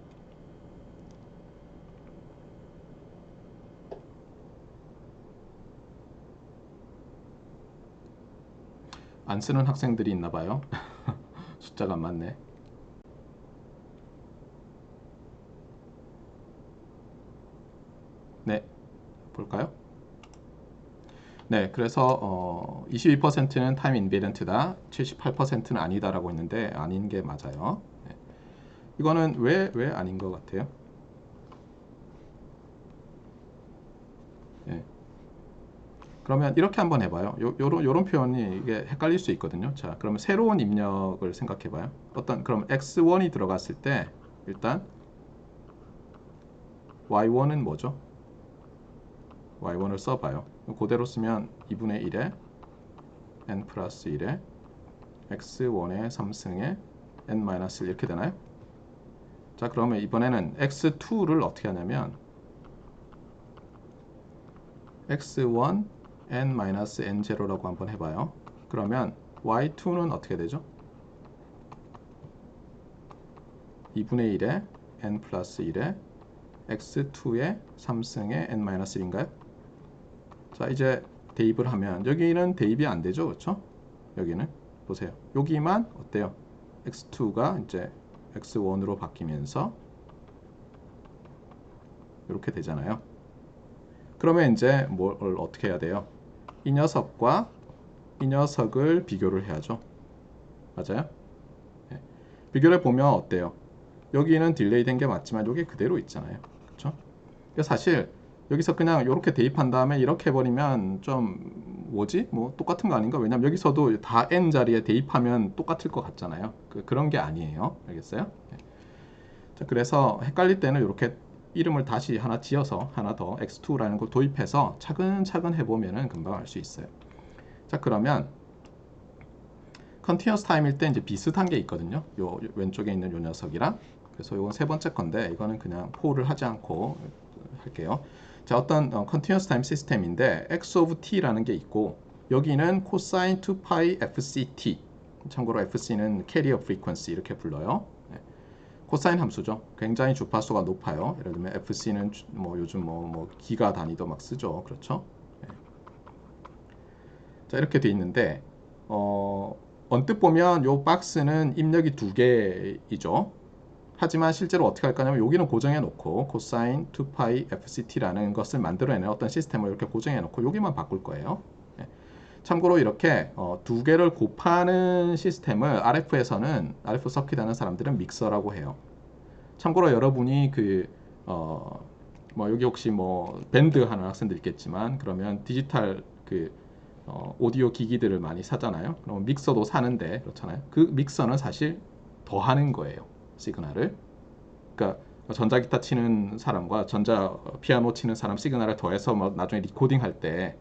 안 쓰는 학생들이 있나 봐요. 숫자가 안 맞네. 네, 볼까요? 네, 그래서 22%는 타임 인베리언트다, 78%는 아니다라고 했는데 아닌 게 맞아요. 네. 이거는 왜 아닌 것 같아요? 네. 그러면 이렇게 한번 해봐요. 요런 표현이 이게 헷갈릴 수 있거든요. 자, 그러면 새로운 입력을 생각해봐요. 그럼 x1이 들어갔을 때 일단 y1은 뭐죠? y1을 써봐요. 그대로 쓰면 2분의 1에 n 플러스 1에 x1의 3승에 n-1 이렇게 되나요? 자, 그러면 이번에는 x2를 어떻게 하냐면 x1 n-n0라고 한번 해봐요. 그러면 y2는 어떻게 되죠? 2분의 1에 n 플러스 1에 x2에 3승에 n-1인가요? 자, 이제 대입을 하면 여기는 대입이 안 되죠, 그렇죠? 여기는 보세요. 여기만 어때요? x2가 이제 x1으로 바뀌면서 이렇게 되잖아요. 그러면 이제 뭘 어떻게 해야 돼요? 이 녀석과 이 녀석을 비교를 해야죠. 맞아요? 네. 비교를 보면 어때요? 여기는 딜레이 된 게 맞지만 여기 그대로 있잖아요. 그렇죠? 사실 여기서 그냥 이렇게 대입한 다음에 이렇게 해버리면 좀 뭐지? 뭐 똑같은 거 아닌가? 왜냐면 여기서도 다 n 자리에 대입하면 똑같을 것 같잖아요. 그런 게 아니에요. 알겠어요? 네. 자, 그래서 헷갈릴 때는 이렇게 이름을 다시 하나 지어서 하나 더 x2라는 걸 도입해서 차근차근 해보면은 금방 알 수 있어요. 자, 그러면 컨티뉴어스 타임일 때 이제 비슷한 게 있거든요. 요 왼쪽에 있는 요 녀석이랑. 그래서 이건 세 번째 건데 이거는 그냥 포를 하지 않고 할게요. 자, 어떤 컨티뉴어스 타임 시스템인데 x of t라는 게 있고 여기는 코사인 2파이 fct. 참고로 fc는 캐리어 프리퀀시 이렇게 불러요. 네. 코사인 함수죠. 굉장히 주파수가 높아요. 예를 들면 fc는 뭐 요즘 뭐 기가 단위도 막 쓰죠. 그렇죠? 네. 자, 이렇게 돼 있는데 언뜻 보면 이 박스는 입력이 두 개이죠. 하지만 실제로 어떻게 할 거냐면 여기는 고정해 놓고 코사인 2파이 fct라는 것을 만들어내는 어떤 시스템을 이렇게 고정해 놓고 여기만 바꿀 거예요. 네. 참고로 이렇게 두 개를 곱하는 시스템을 RF 서킷 하는 사람들은 믹서라고 해요. 참고로 여러분이 뭐 여기 혹시 뭐 밴드 하는 학생들 있겠지만 그러면 디지털 오디오 기기들을 많이 사잖아요. 그럼 믹서도 사는데 그렇잖아요. 그 믹서는 사실 더하는 거예요. 시그널을. 그러니까 전자기타 치는 사람과 전자 피아노 치는 사람 시그널을 더해서 뭐 나중에 리코딩 할 때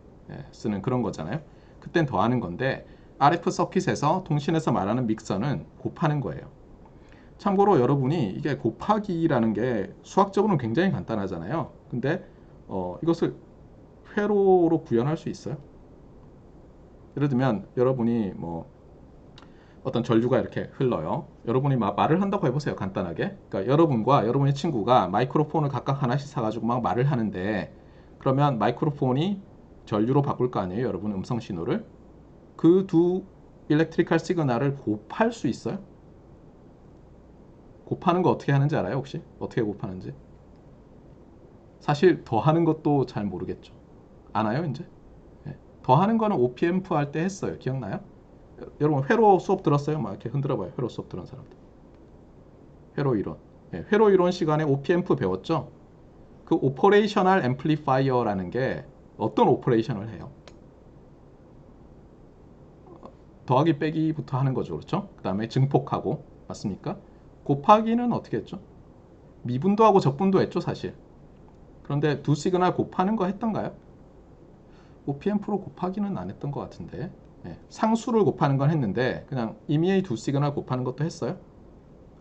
쓰는 그런 거잖아요. 그땐 더하는 건데 RF 서킷에서 통신에서 말하는 믹서는 곱하는 거예요. 참고로 여러분이 이게 곱하기라는 게 수학적으로는 굉장히 간단하잖아요. 근데 이것을 회로로 구현할 수 있어요. 예를 들면 여러분이 뭐 어떤 전류가 이렇게 흘러요. 여러분이 말을 한다고 해보세요. 간단하게. 그러니까 여러분과 여러분의 친구가 마이크로폰을 각각 하나씩 사가지고 막 말을 하는데 그러면 마이크로폰이 전류로 바꿀 거 아니에요. 여러분 음성 신호를. 그 두 일렉트리컬 시그널을 곱할 수 있어요? 곱하는 거 어떻게 하는지 알아요? 혹시? 어떻게 곱하는지? 사실 더하는 것도 잘 모르겠죠. 아나요, 이제? 네. 더하는 거는 OPMF 할 때 했어요. 기억나요? 여러분 회로 수업 들었어요? 막 이렇게 흔들어 봐요. 회로 수업 들은 사람들. 회로 이론. 네, 회로 이론 시간에 OPMF 배웠죠? 그 오퍼레이셔널 앰플리파이어라는 게 어떤 오퍼레이션을 해요? 더하기 빼기부터 하는 거죠. 그렇죠? 그 다음에 증폭하고 맞습니까? 곱하기는 어떻게 했죠? 미분도하고 적분도 했죠, 사실. 그런데 두 시그널 곱하는 거 했던가요? OPM프로 곱하기는 안 했던 것 같은데. 네, 상수를 곱하는 건 했는데 그냥 임의의 두 시그널 곱하는 것도 했어요?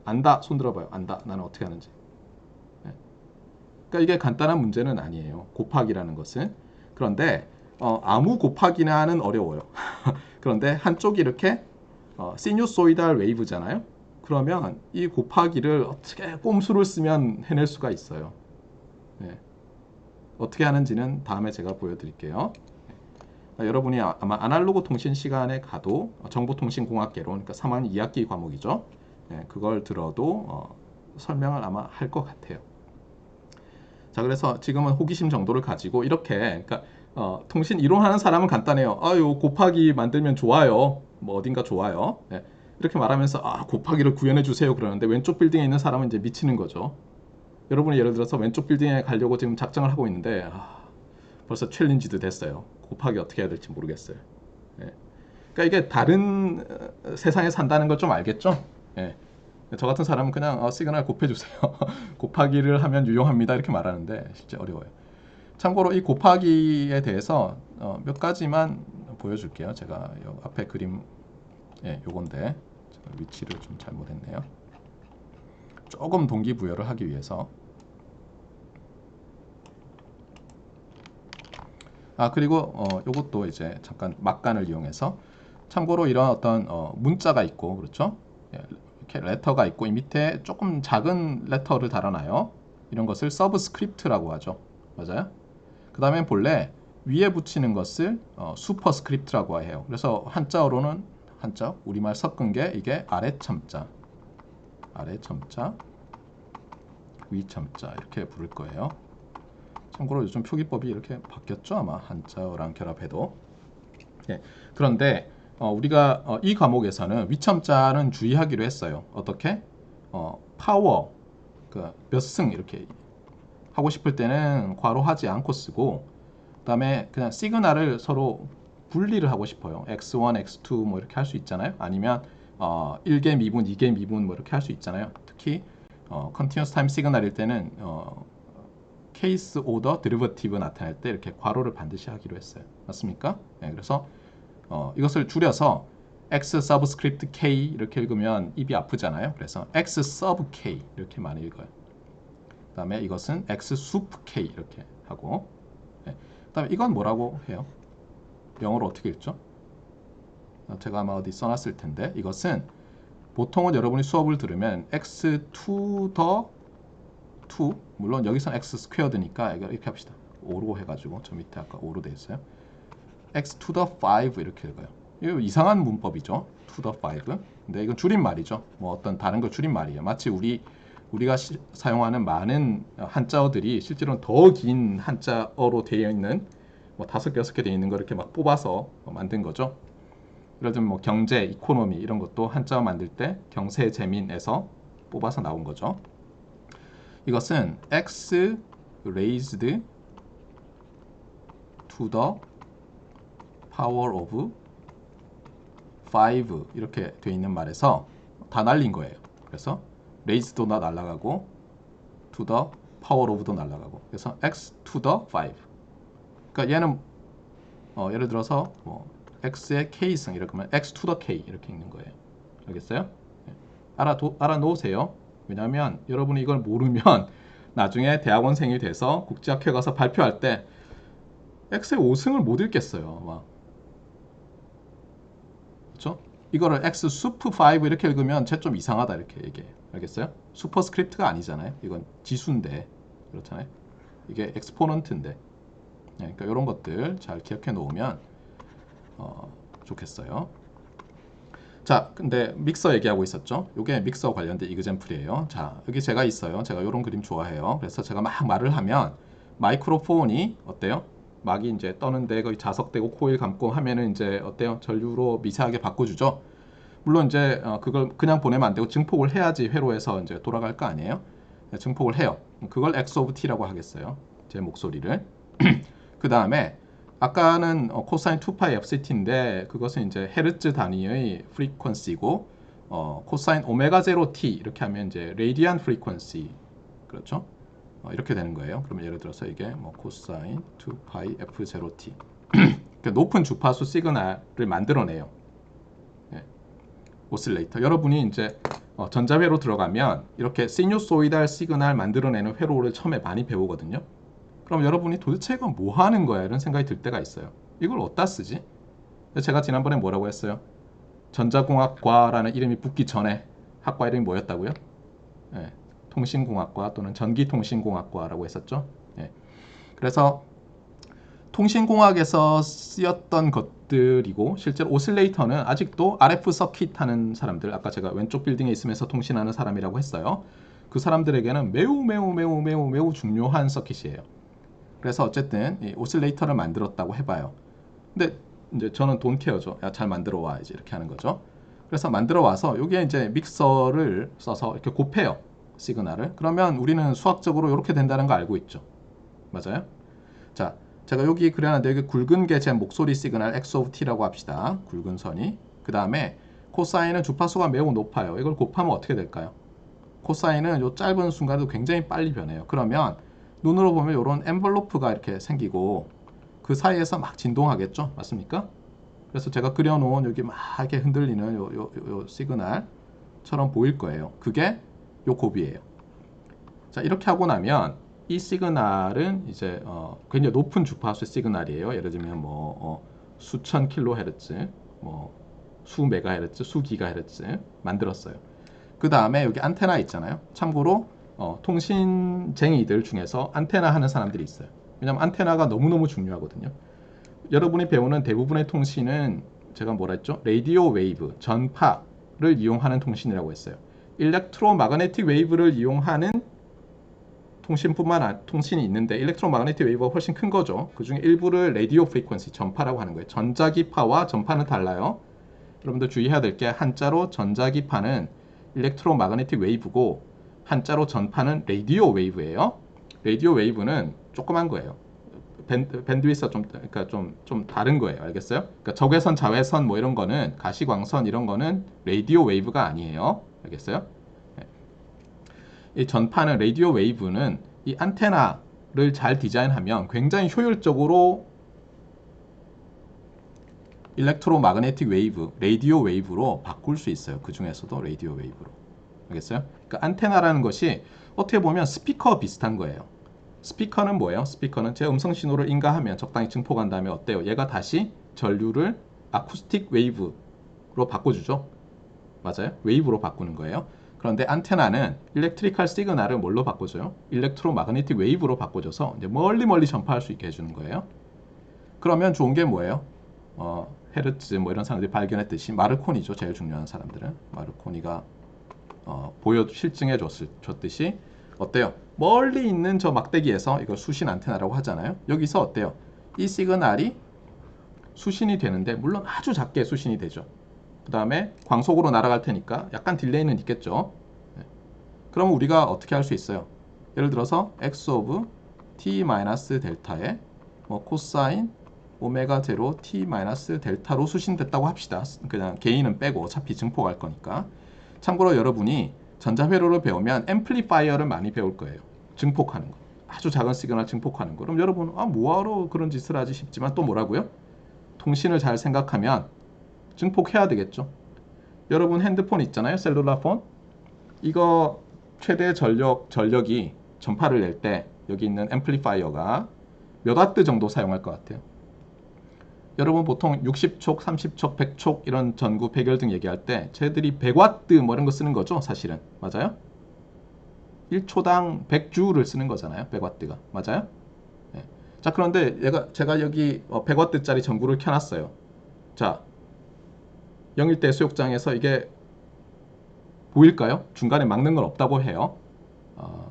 안다. 손 들어봐요. 안다. 나는 어떻게 하는지. 네. 그러니까 이게 간단한 문제는 아니에요. 곱하기라는 것은. 그런데 아무 곱하기나는 어려워요. 그런데 한쪽이 이렇게 시뉴소이달 웨이브잖아요. 그러면 이 곱하기를 어떻게 꼼수를 쓰면 해낼 수가 있어요. 네. 어떻게 하는지는 다음에 제가 보여드릴게요. 여러분이 아마 아날로그 통신 시간에 가도 정보통신공학개론, 그러니까 3학년 2학기 과목이죠. 네, 그걸 들어도 설명을 아마 할 것 같아요. 자, 그래서 지금은 호기심 정도를 가지고 이렇게, 그러니까 통신 이론하는 사람은 간단해요. 아유, 곱하기 만들면 좋아요. 뭐 어딘가 좋아요. 네, 이렇게 말하면서 곱하기를 구현해 주세요 그러는데 왼쪽 빌딩에 있는 사람은 이제 미치는 거죠. 여러분이 예를 들어서 왼쪽 빌딩에 가려고 지금 작정을 하고 있는데 벌써 챌린지도 됐어요. 곱하기 어떻게 해야 될지 모르겠어요. 예. 그러니까 이게 다른 세상에 산다는 걸 좀 알겠죠? 예. 저 같은 사람은 그냥 시그널 곱해주세요. 곱하기를 하면 유용합니다. 이렇게 말하는데 실제 어려워요. 참고로 이 곱하기에 대해서 몇 가지만 보여줄게요. 제가 앞에 그림 요건데 위치를 좀 잘못했네요. 조금 동기부여를 하기 위해서 그리고 요것도 이제 잠깐 막간을 이용해서 참고로 이런 어떤 문자가 있고 그렇죠? 예, 이렇게 레터가 있고 이 밑에 조금 작은 레터를 달아놔요. 이런 것을 서브스크립트라고 하죠. 맞아요? 그 다음에 본래 위에 붙이는 것을 슈퍼스크립트라고 해요. 그래서 한자어로는 한자 우리말 섞은 게 이게 아래 첨자, 위 첨자 이렇게 부를 거예요. 참고로 요즘 표기법이 이렇게 바뀌었죠. 아마 한자어랑 결합해도. 예. 그런데 우리가 이 과목에서는 위첨자는 주의하기로 했어요. 어떻게? 파워, 그 몇 승 이렇게 하고 싶을 때는 괄호하지 않고 쓰고, 그다음에 그냥 시그널을 서로 분리를 하고 싶어요. x1, x2 뭐 이렇게 할 수 있잖아요. 아니면 1개 미분, 2개 미분 뭐 이렇게 할 수 있잖아요. 특히 continuous time 시그널일 때는 케이스 오더 데리버티브 나타낼 때 이렇게 괄호를 반드시 하기로 했어요. 맞습니까? 네, 그래서 이것을 줄여서 x 서브스크립트 k 이렇게 읽으면 입이 아프잖아요. 그래서 x 서브 k 이렇게만 읽어요. 그 다음에 이것은 x 수프 k 이렇게 하고, 네. 그 다음에 이건 뭐라고 해요? 영어로 어떻게 읽죠? 제가 아마 어디 써놨을 텐데, 이것은 보통은 여러분이 수업을 들으면 x to the 2, 물론 여기서는 x 스퀘어드니까 이렇게 합시다. 5로 해가지고 저 밑에 아까 5로 돼 있어요. x to the 5 이렇게 읽어요. 이거 이상한 문법이죠. to the 5. 근데 이건 줄임말이죠. 뭐 어떤 다른 거 줄임말이에요. 마치 우리가 사용하는 많은 한자어들이 실제로는 더 긴 한자어로 되어 있는 뭐 5개, 6개 되어 있는 거 이렇게 막 뽑아서 만든 거죠. 예를 들면 뭐 경제, 이코노미 이런 것도 한자어 만들 때 경세, 재민에서 뽑아서 나온 거죠. 이것은 x raised to the power of 5 이렇게 되어 있는 말에서 다 날린 거예요. 그래서 raised도 날아가고 to the power of도 날아가고, 그래서 x to the 5. 그러니까 얘는 예를 들어서 뭐 x의 k승 이렇게 하면 x to the k 이렇게 읽는 거예요. 알겠어요? 알아놓으세요. 왜냐하면 여러분이 이걸 모르면 나중에 대학원생이 돼서 국제학회 가서 발표할 때 x의 5승을 못 읽겠어요. 아마. 그렇죠? 이거를 x 수프 5 이렇게 읽으면 쟤 좀 이상하다 이렇게 얘기해요. 알겠어요? 슈퍼스크립트가 아니잖아요. 이건 지수인데, 그렇잖아요. 이게 엑스포넌트인데. 네, 그러니까 이런 것들 잘 기억해 놓으면 좋겠어요. 자, 근데 믹서 얘기하고 있었죠. 이게 믹서 관련된 이그젬플이에요. 자, 여기 제가 있어요. 제가 이런 그림 좋아해요. 그래서 제가 막 말을 하면 마이크로폰이 어때요? 막이 이제 떠는데 거의 자석되고 코일 감고 하면은 이제 어때요? 전류로 미세하게 바꿔주죠. 물론 이제 그걸 그냥 보내면 안 되고 증폭을 해야지 회로에서 이제 돌아갈 거 아니에요. 네, 증폭을 해요. 그걸 x of t라고 하겠어요. 제 목소리를. 그 다음에 아까는 코사인 2파이 fct인데 그것은 이제 헤르츠 단위의 프리퀀시고 코사인 오메가 0t 이렇게 하면 이제 레디안 프리퀀시, 그렇죠? 이렇게 되는 거예요. 그러면 예를 들어서 이게 뭐 코사인 2파이 f0t 그러니까 높은 주파수 시그널을 만들어내요. 네. 오실레이터. 여러분이 이제 전자회로 들어가면 이렇게 시뉴소이달 시그널 만들어내는 회로를 처음에 많이 배우거든요. 그럼 여러분이 도대체 이건 뭐 하는 거야? 이런 생각이 들 때가 있어요. 이걸 어디다 쓰지? 제가 지난번에 뭐라고 했어요? 전자공학과라는 이름이 붙기 전에 학과 이름이 뭐였다고요? 네, 통신공학과 또는 전기통신공학과라고 했었죠. 네. 그래서 통신공학에서 쓰였던 것들이고, 실제로 오실레이터는 아직도 RF 서킷 하는 사람들, 아까 제가 왼쪽 빌딩에 있으면서 통신하는 사람이라고 했어요. 그 사람들에게는 매우 중요한 서킷이에요. 그래서 어쨌든 이 오실레이터를 만들었다고 해봐요. 근데 이제 저는 돈 케어죠. 야, 잘 만들어 와 이제 이렇게 하는 거죠. 그래서 만들어 와서 여기에 이제 믹서를 써서 이렇게 곱해요. 시그널을. 그러면 우리는 수학적으로 이렇게 된다는 거 알고 있죠. 맞아요? 자, 제가 여기 그려놨는데 여기 굵은 게 제 목소리 시그널 x of t라고 합시다. 굵은 선이. 그 다음에 코사인은 주파수가 매우 높아요. 이걸 곱하면 어떻게 될까요? 코사인은 요 짧은 순간에도 굉장히 빨리 변해요. 그러면 눈으로 보면 이런 엔벨로프가 이렇게 생기고 그 사이에서 막 진동하겠죠? 맞습니까? 그래서 제가 그려놓은 여기 막 이렇게 흔들리는 요 시그널처럼 보일 거예요. 그게 요 곱이에요. 자, 이렇게 하고 나면 이 시그널은 이제 굉장히 높은 주파수 시그널이에요. 예를 들면 뭐 수천 킬로헤르츠, 뭐 수 메가헤르츠, 수 기가헤르츠 만들었어요. 그 다음에 여기 안테나 있잖아요. 참고로 통신쟁이들 중에서 안테나 하는 사람들이 있어요. 왜냐면 안테나가 너무너무 중요하거든요. 여러분이 배우는 대부분의 통신은 제가 뭐라 했죠? 라디오 웨이브, 전파를 이용하는 통신이라고 했어요. 일렉트로마그네틱 웨이브를 이용하는 통신이 있는데 일렉트로마그네틱 웨이브가 훨씬 큰 거죠. 그 중에 일부를 라디오 프리퀀시, 전파라고 하는 거예요. 전자기파와 전파는 달라요. 여러분들 주의해야 될 게 한자로 전자기파는 일렉트로마그네틱 웨이브고 한자로 전파는 라디오 웨이브예요. 라디오 웨이브는 조그만 거예요. 밴드위스가 그러니까 좀 다른 거예요. 알겠어요? 그러니까 적외선, 자외선 뭐 이런 거는 가시광선 이런 거는 라디오 웨이브가 아니에요. 알겠어요? 이 전파는 라디오 웨이브는 이 안테나를 잘 디자인하면 굉장히 효율적으로 일렉트로마그네틱 웨이브, 라디오 웨이브로 바꿀 수 있어요. 그 중에서도 라디오 웨이브로. 알겠어요? 그러니까 안테나라는 것이 어떻게 보면 스피커 비슷한 거예요. 스피커는 뭐예요? 스피커는 제 음성 신호를 인가하면 적당히 증폭한 다음에 어때요? 얘가 다시 전류를 아쿠스틱 웨이브로 바꿔주죠. 맞아요? 웨이브로 바꾸는 거예요. 그런데 안테나는 일렉트리컬 시그널을 뭘로 바꿔줘요? 일렉트로마그네틱 웨이브로 바꿔줘서 이제 멀리 전파할 수 있게 해주는 거예요. 그러면 좋은 게 뭐예요? 헤르츠 뭐 이런 사람들이 발견했듯이 마르코니죠. 제일 중요한 사람들은 마르코니가 실증해 줬듯이 어때요? 멀리 있는 저 막대기에서 이걸 수신 안테나라고 하잖아요. 여기서 어때요? 이 시그널이 수신이 되는데 물론 아주 작게 수신이 되죠. 그 다음에 광속으로 날아갈 테니까 약간 딜레이는 있겠죠. 그럼 우리가 어떻게 할 수 있어요? 예를 들어서 x of t 마이너스 델타에 코사인 오메가 제로 t 마이너스 델타로 수신됐다고 합시다. 그냥 개인은 빼고 어차피 증폭할 거니까. 참고로 여러분이 전자회로를 배우면 앰플리파이어를 많이 배울 거예요. 증폭하는 거. 아주 작은 시그널 증폭하는 거. 그럼 여러분 뭐하러 그런 짓을 하지 싶지만 또 뭐라고요? 통신을 잘 생각하면 증폭해야 되겠죠. 여러분 핸드폰 있잖아요. 셀룰라 폰. 이거 최대 전력이 전파를 낼 때 여기 있는 앰플리파이어가 몇 와트 정도 사용할 것 같아요? 여러분 보통 60촉, 30촉, 100촉 이런 전구, 백열 등 얘기할 때 쟤들이 100와트 뭐 이런 거 쓰는 거죠. 사실은. 맞아요? 1초당 100주를 쓰는 거잖아요. 100와트가. 맞아요? 네. 자, 그런데 제가 여기 100와트짜리 전구를 켜놨어요. 자, 0일대 수욕장에서 이게 보일까요? 중간에 막는 건 없다고 해요.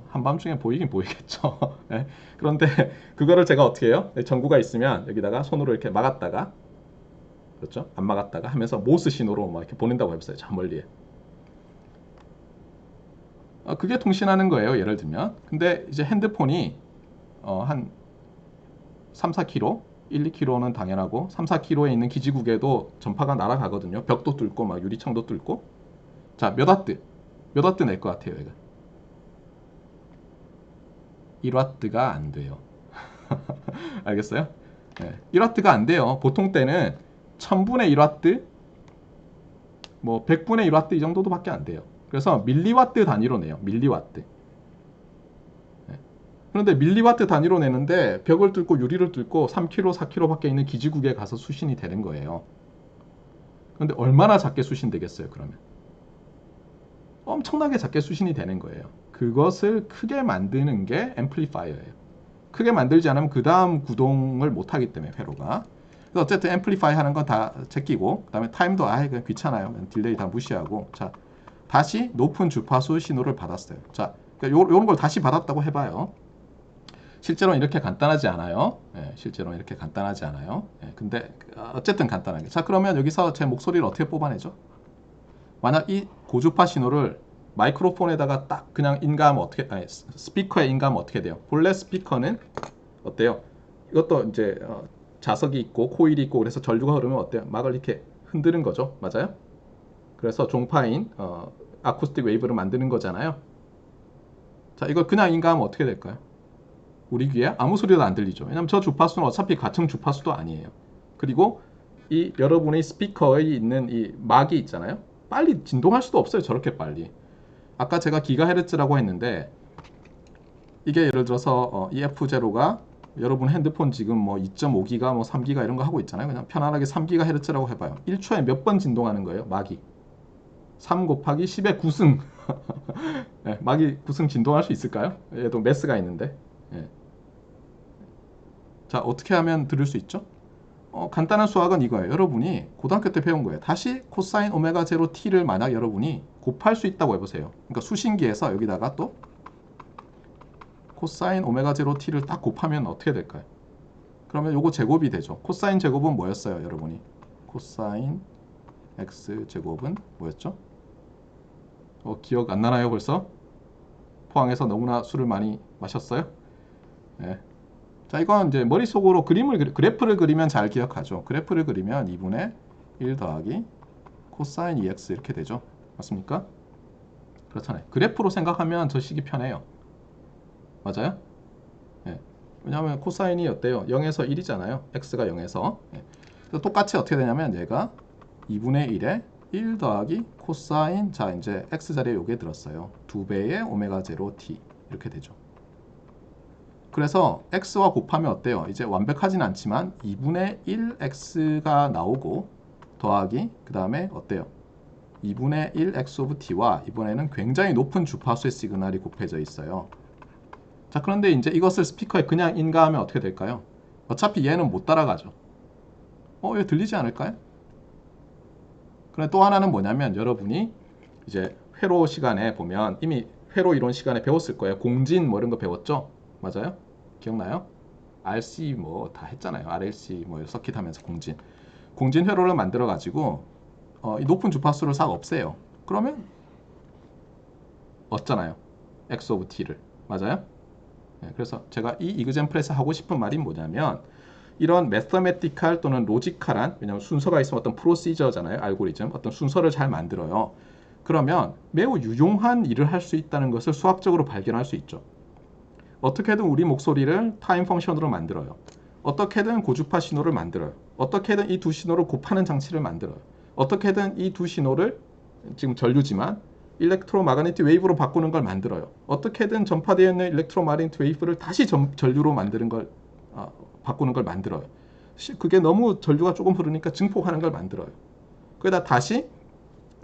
한밤중에 보이긴 보이겠죠. 네. 그런데 그거를 제가 어떻게 해요? 전구가 있으면 여기다가 손으로 이렇게 막았다가, 그렇죠? 안 막았다가 하면서 모스 신호로 막 이렇게 보낸다고 해보세요. 저 멀리에. 그게 통신하는 거예요. 예를 들면. 근데 이제 핸드폰이 한 3, 4km, 1, 2km는 당연하고 3, 4km에 있는 기지국에도 전파가 날아가거든요. 벽도 뚫고 막 유리창도 뚫고. 자, 몇 와트? 몇 와트 낼 것 같아요, 얘가? 1와트가 안 돼요. 알겠어요? 네. 1와트가 안 돼요. 보통 때는 1000분의 1와트, 뭐 100분의 1와트 이 정도도 밖에 안 돼요. 그래서 밀리와트 단위로 내요. 밀리와트. 네. 그런데 밀리와트 단위로 내는데 벽을 뚫고 유리를 뚫고 3km, 4km 밖에 있는 기지국에 가서 수신이 되는 거예요. 그런데 얼마나 작게 수신되겠어요, 그러면? 엄청나게 작게 수신이 되는 거예요. 그것을 크게 만드는 게 앰플리파이어예요. 크게 만들지 않으면 그 다음 구동을 못하기 때문에 회로가. 그래서 어쨌든 앰플리파이 하는 건 다 제끼고, 그 다음에 타임도 그냥 귀찮아요. 딜레이 다 무시하고. 자, 다시 높은 주파수 신호를 받았어요. 자, 그러니까 요런 걸 다시 받았다고 해봐요. 실제로는 이렇게 간단하지 않아요. 실제로는 이렇게 간단하지 않아요. 근데 어쨌든 간단하게. 자, 그러면 여기서 제 목소리를 어떻게 뽑아내죠? 만약 이 고주파 신호를 마이크로폰에다가 딱 그냥 스피커에 인가하면 어떻게 돼요? 본래 스피커는 어때요? 이것도 이제 자석이 있고 코일이 있고 그래서 전류가 흐르면 어때요? 막을 이렇게 흔드는 거죠. 맞아요? 그래서 종파인 아쿠스틱 웨이브를 만드는 거잖아요. 자, 이걸 그냥 인가하면 어떻게 될까요? 우리 귀에 아무 소리도 안 들리죠. 왜냐면 저 주파수는 어차피 가청 주파수도 아니에요. 그리고 이 여러분의 스피커에 있는 이 막이 있잖아요. 빨리 진동할 수도 없어요. 저렇게 빨리. 아까 제가 기가헤르츠라고 했는데 이게 예를 들어서 EF0가 여러분 핸드폰 지금 뭐 2.5기가 뭐 3기가 이런 거 하고 있잖아요. 그냥 편안하게 3기가헤르츠라고 해봐요. 1초에 몇 번 진동하는 거예요? 막이 3 곱하기 10의 9승 예, 막이 구승 진동할 수 있을까요? 얘도 매스가 있는데. 예. 자, 어떻게 하면 들을 수 있죠? 간단한 수학은 이거예요. 여러분이 고등학교 때 배운 거예요. 다시 코사인 오메가 제로 t를 만약 여러분이 곱할 수 있다고 해보세요. 그러니까 수신기에서 여기다가 또 코사인 오메가 제로 t를 딱 곱하면 어떻게 될까요? 그러면 요거 제곱이 되죠. 코사인 제곱은 뭐였어요, 여러분이? 코사인 x 제곱은 뭐였죠? 기억 안 나나요, 벌써? 포항에서 너무나 술을 많이 마셨어요? 네. 자, 이건 이제 머릿속으로 그래프를 그리면 잘 기억하죠. 그래프를 그리면 2분의 1 더하기 코사인 2x 이렇게 되죠. 맞습니까? 그렇잖아요. 그래프로 생각하면 저 식이 편해요. 맞아요? 예. 왜냐하면 코사인이 어때요? 0에서 1이잖아요. x가 0에서. 예. 똑같이 어떻게 되냐면 얘가 2분의 1에 1 더하기 코사인, 자 이제 x자리에 요게 들었어요. 2배의 오메가 제로 t 이렇게 되죠. 그래서 x와 곱하면 어때요? 이제 완벽하진 않지만 2분의 1x가 나오고 더하기 그 다음에 어때요? 2분의 1 x 오브 t와 이번에는 굉장히 높은 주파수의 시그널이 곱해져 있어요. 자, 그런데 이제 이것을 스피커에 그냥 인가하면 어떻게 될까요? 어차피 얘는 못 따라가죠. 얘 들리지 않을까요? 그런데 또 하나는 뭐냐면 여러분이 이제 회로 시간에 보면 이미 회로 이론 시간에 배웠을 거예요. 공진 뭐 이런 거 배웠죠? 맞아요? 기억나요? RC 뭐 다 했잖아요. RLC 뭐 서킷 하면서 공진 회로를 만들어 가지고 이 높은 주파수를 싹 없애요. 그러면 얻잖아요. X 오브 T를. 맞아요? 네, 그래서 제가 이 이그젬플에서 하고 싶은 말이 뭐냐면 이런 매서메티컬 또는 로지컬한, 왜냐하면 순서가 있으면 어떤 프로시저잖아요. 알고리즘. 어떤 순서를 잘 만들어요. 그러면 매우 유용한 일을 할 수 있다는 것을 수학적으로 발견할 수 있죠. 어떻게든 우리 목소리를 타임 펑션으로 만들어요. 어떻게든 고주파 신호를 만들어요. 어떻게든 이 두 신호를 곱하는 장치를 만들어요. 어떻게든 이 두 신호를 지금 전류지만 일렉트로마그네틱 웨이브로 바꾸는 걸 만들어요. 어떻게든 전파되어 있는 일렉트로마그네틱 웨이브를 다시 전류로 만드는 걸 바꾸는 걸 만들어요. 그게 너무 전류가 조금 흐르니까 증폭하는 걸 만들어요. 그러다 다시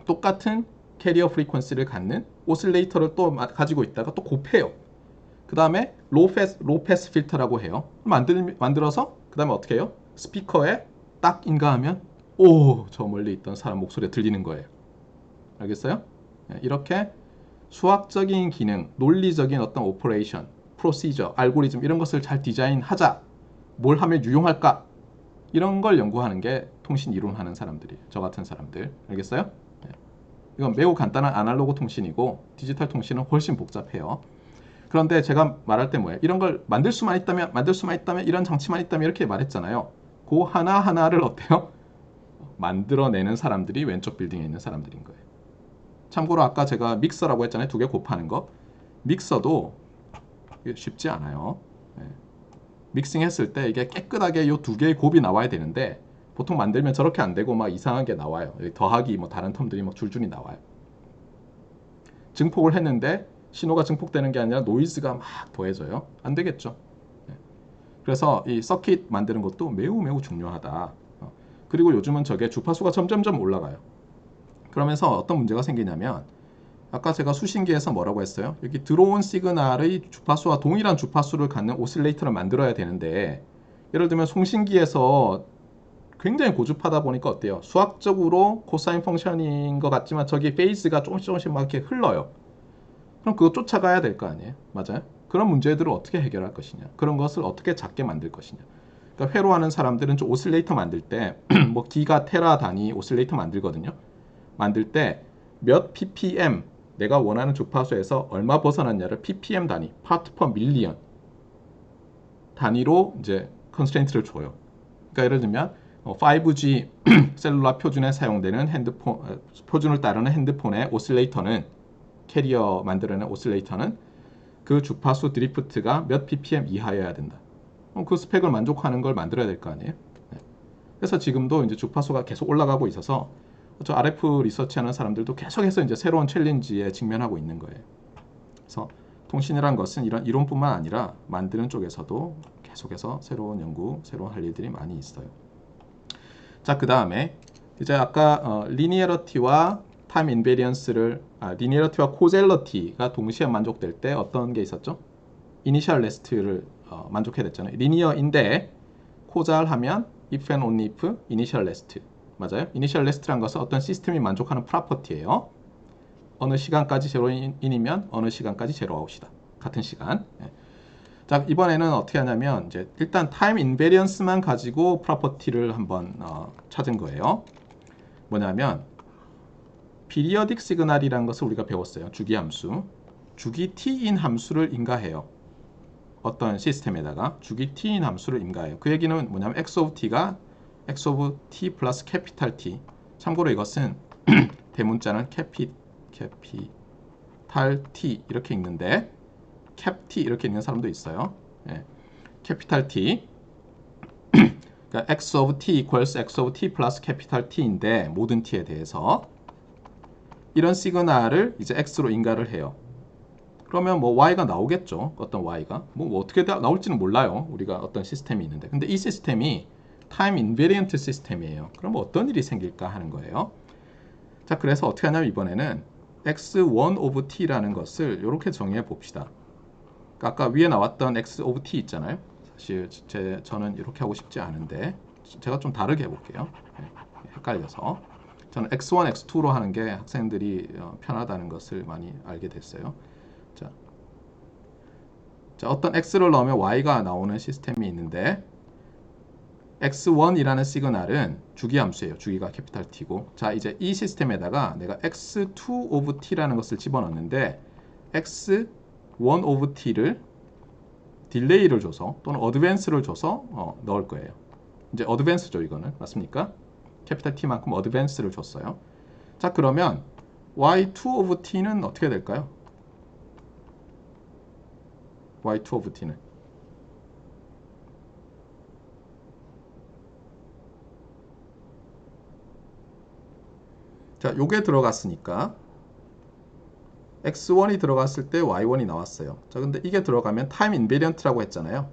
똑같은 캐리어 프리퀀시를 갖는 오실레이터를 또 가지고 있다가 또 곱해요. 그 다음에 로우 패스 필터라고 해요. 만들어서 그 다음에 어떻게 해요? 스피커에 딱 인가하면 저 멀리 있던 사람 목소리가 들리는 거예요. 알겠어요? 이렇게 수학적인 기능, 논리적인 어떤 오퍼레이션, 프로시저, 알고리즘 이런 것을 잘 디자인하자. 뭘 하면 유용할까? 이런 걸 연구하는 게 통신 이론하는 사람들이에요. 저 같은 사람들. 알겠어요? 이건 매우 간단한 아날로그 통신이고 디지털 통신은 훨씬 복잡해요. 그런데 제가 말할 때 뭐예요? 이런 걸 만들 수만 있다면 이런 장치만 있다면 이렇게 말했잖아요. 그 하나하나를 어때요? 만들어내는 사람들이 왼쪽 빌딩에 있는 사람들인 거예요. 참고로 아까 제가 믹서라고 했잖아요. 두 개 곱하는 거. 믹서도 쉽지 않아요. 믹싱 했을 때 이게 깨끗하게 이 두 개의 곱이 나와야 되는데 보통 만들면 저렇게 안 되고 막 이상한 게 나와요. 더하기 뭐 다른 텀들이 막 줄줄이 나와요. 증폭을 했는데 신호가 증폭되는 게 아니라 노이즈가 막 더해져요. 안 되겠죠. 그래서 이 서킷 만드는 것도 매우 매우 중요하다. 그리고 요즘은 저게 주파수가 점점점 올라가요. 그러면서 어떤 문제가 생기냐면 아까 제가 수신기에서 뭐라고 했어요? 여기 들어온 시그널의 주파수와 동일한 주파수를 갖는 오실레이터를 만들어야 되는데 예를 들면 송신기에서 굉장히 고주파다 보니까 어때요? 수학적으로 코사인 펑션인 것 같지만 저기 페이스가 조금씩 막 이렇게 흘러요. 그럼 그거 쫓아가야 될 거 아니에요? 맞아요? 그런 문제들을 어떻게 해결할 것이냐? 그런 것을 어떻게 작게 만들 것이냐? 그러니까 회로하는 사람들은 좀 오실레이터 만들 때 뭐 기가 테라 단위 오실레이터 만들거든요. 만들 때 몇 ppm 내가 원하는 주파수에서 얼마 벗어났냐를 ppm 단위, part per million 단위로 이제 컨스트레인트를 줘요. 그러니까 예를 들면 5G 셀룰라 표준에 사용되는 표준을 따르는 핸드폰의 오실레이터는 캐리어 만들어낸 오실레이터는 그 주파수 드리프트가 몇 ppm 이하여야 된다. 그 스펙을 만족하는 걸 만들어야 될 거 아니에요. 그래서 지금도 이제 주파수가 계속 올라가고 있어서 저 RF 리서치하는 사람들도 계속해서 이제 새로운 챌린지에 직면하고 있는 거예요. 그래서 통신이란 것은 이런 이론뿐만 아니라 만드는 쪽에서도 계속해서 새로운 연구, 새로운 할 일들이 많이 있어요. 자, 그 다음에 이제 아까 리니어리티와 타임 인베리언스를 리니어리티와 코젤러티가 동시에 만족될 때 어떤 게 있었죠? 이니셜 레스트를 만족해야 됐잖아요. 리니어인데 코잘하면 if and only if 이니셜 레스트. 맞아요? 이니셜 레스트란 것은 어떤 시스템이 만족하는 프로퍼티예요. 어느 시간까지 제로인이면 어느 시간까지 제로아웃이다. 같은 시간. 예. 자, 이번에는 어떻게 하냐면 이제 일단 타임 인베리언스만 가지고 프로퍼티를 한번 찾은 거예요. 뭐냐면 periodic signal이라는 것을 우리가 배웠어요. 주기 함수. 주기 t인 함수를 인가해요. 어떤 시스템에다가 주기 t인 함수를 인가해요. 그 얘기는 뭐냐면 x of t가 x of t 플러스 캐피탈 T. 참고로 이것은 대문자는 캐피탈 T 이렇게 읽는데 캡 T 이렇게 읽는 사람도 있어요. 예. 캐피탈 T. 그러니까 x of t equals x of t 플러스 캐피탈 T인데 모든 t에 대해서 이런 시그널을 이제 x로 인가를 해요. 그러면 뭐 y가 나오겠죠. 어떤 y가 뭐 어떻게 나올지는 몰라요. 우리가 어떤 시스템이 있는데, 근데 이 시스템이 타임 인베리언트 시스템이에요. 그럼 어떤 일이 생길까 하는 거예요. 자, 그래서 어떻게 하냐면 이번에는 x1 of t라는 것을 이렇게 정의해 봅시다. 그러니까 아까 위에 나왔던 x of t 있잖아요. 사실 저는 이렇게 하고 싶지 않은데 제가 좀 다르게 해볼게요. 헷갈려서 저는 x1, x2로 하는 게 학생들이 편하다는 것을 많이 알게 됐어요. 자, 어떤 x를 넣으면 y가 나오는 시스템이 있는데 x1이라는 시그널은 주기함수예요. 주기가 캐피탈 T고. 자, 이제 이 시스템에다가 내가 x2 of t라는 것을 집어넣는데 x1 of t를 딜레이를 줘서 또는 어드밴스를 줘서 넣을 거예요. 이제 어드밴스죠, 이거는. 맞습니까? 캐피탈 T만큼 어드밴스를 줬어요. 자, 그러면 y2 of t는 어떻게 될까요? y2 of t는 자, 요게 들어갔으니까 x1이 들어갔을 때 y1이 나왔어요. 자, 근데 이게 들어가면 타임 인베리언트라고 했잖아요.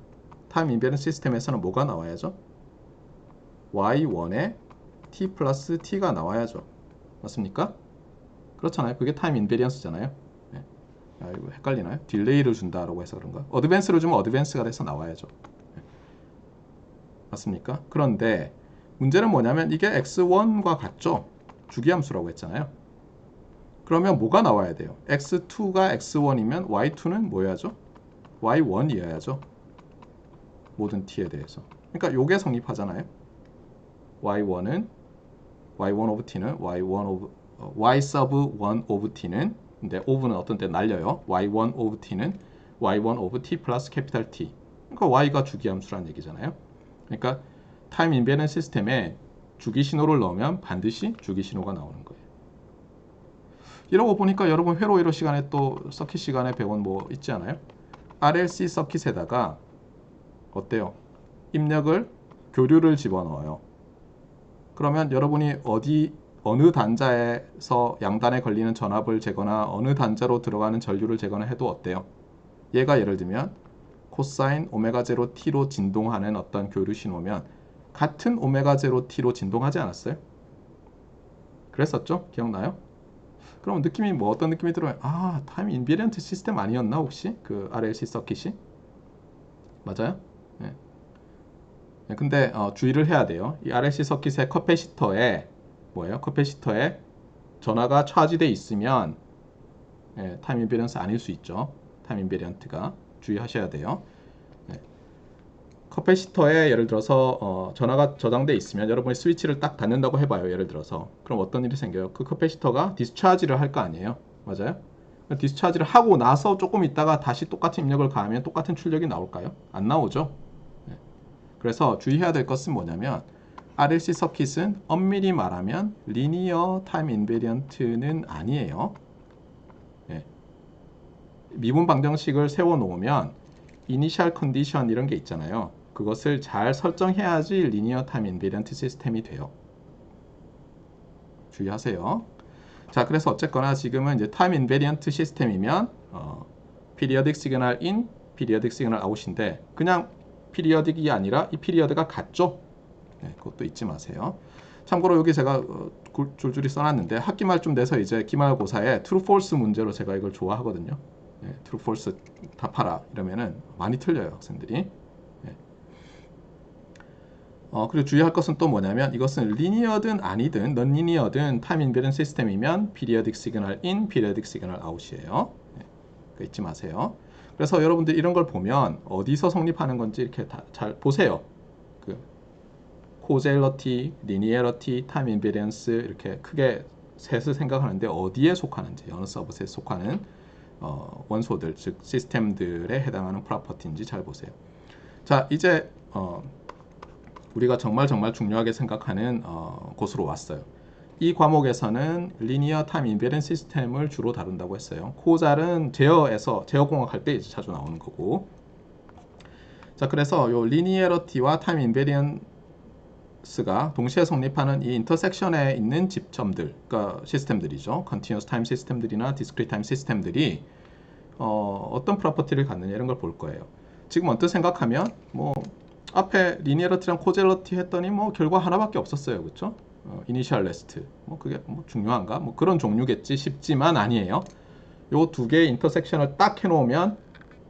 타임 인베리언트 시스템에서는 뭐가 나와야죠? y1에 t 플러스 t가 나와야죠. 맞습니까? 그렇잖아요. 그게 타임 인베리언스잖아요. 네. 아, 이거 헷갈리나요? 딜레이를 준다라고 해서 그런가? 어드밴스를 주면 어드밴스가 돼서 나와야죠. 네. 맞습니까? 그런데 문제는 뭐냐면 이게 x1과 같죠? 주기함수라고 했잖아요. 그러면 뭐가 나와야 돼요? x2가 x1이면 y2는 뭐여야죠? y1이어야죠. 모든 t에 대해서. 그러니까 요게 성립하잖아요. y1 of t는 y sub 1 of t는, 근데 of는 어떤 때 날려요. y1 of t는 y1 of t 플러스 캐피탈 T. 그러니까 y가 주기함수란 얘기잖아요. 그러니까 타임 인베리언트 시스템에 주기 신호를 넣으면 반드시 주기 신호가 나오는 거예요. 이러고 보니까 여러분 회로 1호 시간에 또 서킷 시간에 배운 뭐 있지 않아요? RLC 서킷에다가 어때요? 입력을 교류를 집어넣어요. 그러면 여러분이 어느 단자에서 양단에 걸리는 전압을 재거나 어느 단자로 들어가는 전류를 재거나 해도 어때요? 얘가 예를 들면 코사인 오메가 제로 t로 진동하는 어떤 교류 신호면 같은 오메가 제로 t로 진동하지 않았어요? 그랬었죠? 기억나요? 그럼 느낌이 뭐 어떤 느낌이 들어요? 아, 타임 인베리언트 시스템 아니었나 혹시? 그 RLC 서킷이? 맞아요? 네. 근데 주의를 해야 돼요. 이 RLC 서킷의 커패시터에 뭐예요? 커패시터에 전하가 차지돼 있으면 타임 인베리언스 아닐 수 있죠. 타임 인베리언트가 주의하셔야 돼요. 커패시터에 예를 들어서 전하가 저장돼 있으면 여러분이 스위치를 딱 닫는다고 해봐요. 예를 들어서 그럼 어떤 일이 생겨요? 그 커패시터가 디스차지를 할 거 아니에요. 맞아요? 디스차지를 하고 나서 조금 있다가 다시 똑같은 입력을 가하면 똑같은 출력이 나올까요? 안 나오죠. 그래서 주의해야 될 것은 뭐냐면 RLC 서킷은 엄밀히 말하면 리니어 타임 인베리언트는 아니에요. 미분 방정식을 세워 놓으면 이니셜 컨디션 이런 게 있잖아요. 그것을 잘 설정해야지 리니어 타임 인베리언트 시스템이 돼요. 주의하세요. 자, 그래서 어쨌거나 지금은 이제 타임 인베리언트 시스템이면 periodic signal in, periodic signal out인데 그냥 periodic이 아니라 이 period가 같죠? 네, 그것도 잊지 마세요. 참고로 여기 제가 줄줄이 써놨는데 학기말쯤 돼서 이제 기말고사에 true false 문제로 제가 이걸 좋아하거든요. 예, true false 답하라 이러면은 많이 틀려요 학생들이. 예. 그리고 주의할 것은 또 뭐냐면 이것은 리니어든 아니든 넌 리니어든 타임 인베런스 시스템이면 periodic signal in, periodic signal out이에요. 예, 그거 잊지 마세요. 그래서 여러분들 이런 걸 보면 어디서 성립하는 건지 이렇게 다 잘 보세요. 그 코젤러티, 리니어러티, 타임 인베런스 이렇게 크게 셋을 생각하는데 어디에 속하는지 어느 서브셋에 속하는 원소들 즉 시스템들에 해당하는 프로퍼티인지 잘 보세요. 자 이제 우리가 정말 중요하게 생각하는 곳으로 왔어요. 이 과목에서는 리니어 타임 인베런스 시스템을 주로 다룬다고 했어요. 코잘은 제어공학 할 때 이제 자주 나오는 거고. 자 그래서 요 리니어러티와 타임 인베런스가 동시에 성립하는 이 인터섹션에 있는 집점들, 그러니까 시스템들이죠. 컨티뉴어스 타임 시스템들이나 디스크리트 타임 시스템들이 어떤 프로퍼티를 갖느냐 이런 걸 볼 거예요. 지금 언뜻 생각하면 뭐 앞에 리니어러티랑 코젤러티 했더니 뭐 결과 하나밖에 없었어요. 그렇죠? 이니셜 레스트. 뭐 그게 뭐 중요한가? 뭐 그런 종류겠지 싶지만 아니에요. 요 두 개의 인터섹션을 딱 해놓으면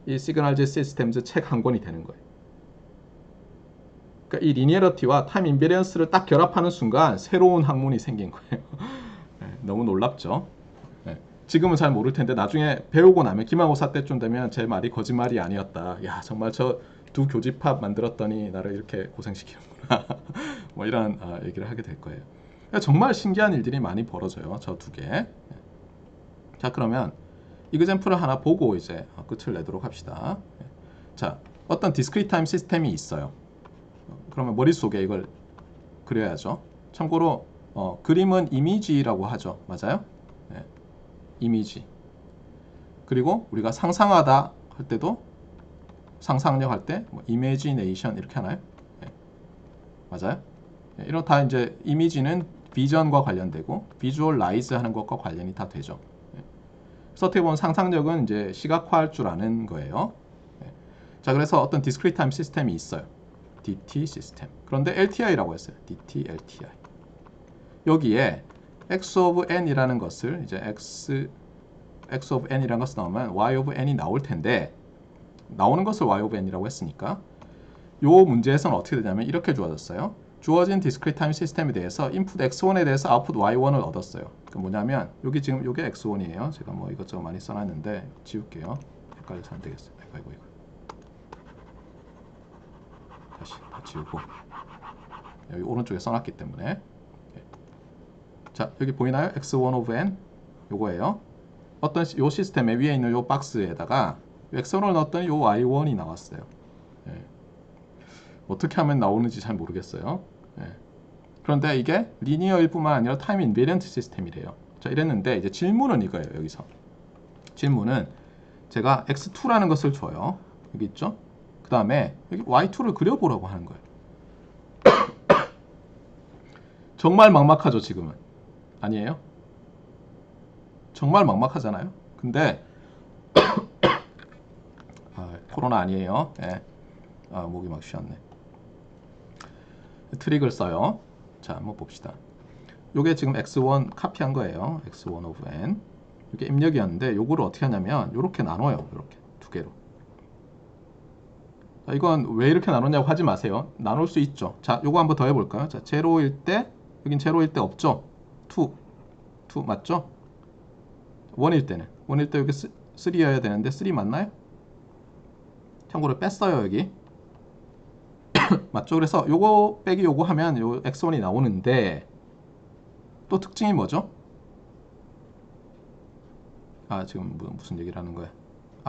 이 시그널즈 시스템즈 책 한 권이 되는 거예요. 그러니까 이 리니어러티와 타임 인베런스를 딱 결합하는 순간 새로운 학문이 생긴 거예요. 네, 너무 놀랍죠? 네, 지금은 잘 모를 텐데 나중에 배우고 나면 기말고사 때쯤 되면 제 말이 거짓말이 아니었다. 야 정말 저 두 교집합 만들었더니 나를 이렇게 고생시키는구나. 뭐 이런 얘기를 하게 될 거예요. 정말 신기한 일들이 많이 벌어져요. 저 두 개. 자 그러면 이그젬플을 하나 보고 이제 끝을 내도록 합시다. 자 어떤 디스크리트 타임 시스템이 있어요. 그러면 머릿속에 이걸 그려야죠. 참고로 그림은 이미지라고 하죠. 맞아요? 네. 이미지. 그리고 우리가 상상하다 할 때도 상상력 할 때 뭐 이미지네이션 이렇게 하나요? 네. 맞아요? 네. 이런 다 이제 이미지는 비전과 관련되고 비주얼라이즈 하는 것과 관련이 다 되죠. 네. 그래서 어떻게 보면 상상력은 이제 시각화할 줄 아는 거예요. 네. 자, 그래서 어떤 디스크리트 타임 시스템이 있어요. DT 시스템. 그런데 LTI라고 했어요. DT, LTI. 여기에 x of n이라는 것을 이제 x of n이라는 것을 넣으면 y of n이 나올 텐데 나오는 것을 y of n이라고 했으니까 이 문제에서는 어떻게 되냐면 이렇게 주어졌어요. 주어진 디스크리트 타임 시스템에 대해서 인풋 x1에 대해서 아웃풋 y1을 얻었어요. 그 뭐냐면 여기 지금 이게 x1이에요. 제가 뭐 이것저것 많이 써놨는데 지울게요. 헷갈려서 안 되겠어요. 이거. 다시 다 지우고 여기 오른쪽에 써놨기 때문에 자 여기 보이나요? x1 of n 요거예요. 어떤 요 시스템의 위에 있는 요 박스에다가 x1을 넣었더니 요 y1이 나왔어요. 예. 어떻게 하면 나오는지 잘 모르겠어요. 예. 그런데 이게 리니어일 뿐만 아니라 타임 인베리언트 시스템이래요. 자 이랬는데 이제 질문은 이거예요. 여기서 질문은 제가 x2라는 것을 줘요. 여기 있죠? 그 다음에 여기 y2를 그려보라고 하는 거예요. 정말 막막하죠 지금은. 아니에요? 정말 막막하잖아요. 근데 코로나 아니에요. 예. 목이 막 쉬었네. 트릭을 써요. 자 한번 봅시다. 요게 지금 x1 카피한 거예요. x1 of n. 이게 입력이었는데 요거를 어떻게 하냐면 요렇게 나눠요. 요렇게 두 개로. 자, 이건 왜 이렇게 나눴냐고 하지 마세요. 나눌 수 있죠. 자 요거 한번 더 해볼까요? 자 제로일 때 여긴 제로일 때 없죠. 2 맞죠? 1일 때는 1일 때 여기 3여야 되는데 3 맞나요? 참고로 뺐어요 여기. 맞죠? 그래서 요거 빼기 요거 하면 요 x1이 나오는데 또 특징이 뭐죠? 지금 무슨 얘기를 하는 거야?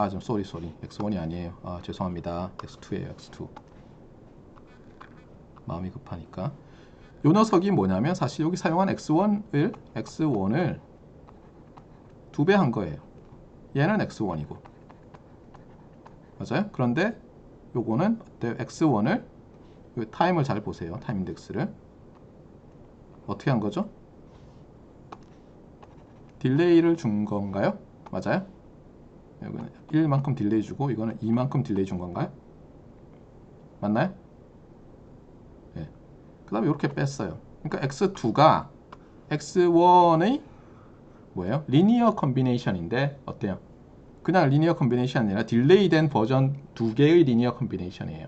지금 쏘리 x1이 아니에요. 죄송합니다. x2예요. x2. 마음이 급하니까. 요 녀석이 뭐냐면 사실 여기 사용한 x1을 2배 한 거예요. 얘는 x1이고. 맞아요? 그런데 요거는 어때요? x1을 타임을 잘 보세요. 타임 인덱스를 어떻게 한 거죠? 딜레이를 준 건가요? 맞아요? 여기는 1만큼 딜레이 주고 이거는 2만큼 딜레이 준 건가요? 맞나요? 네. 그 다음에 이렇게 뺐어요. 그러니까 x2가 x1의 뭐예요? 리니어 컨비네이션인데 어때요? 그냥 리니어 컨비네이션이 아니라 딜레이 된 버전 두 개의 리니어 컨비네이션이에요.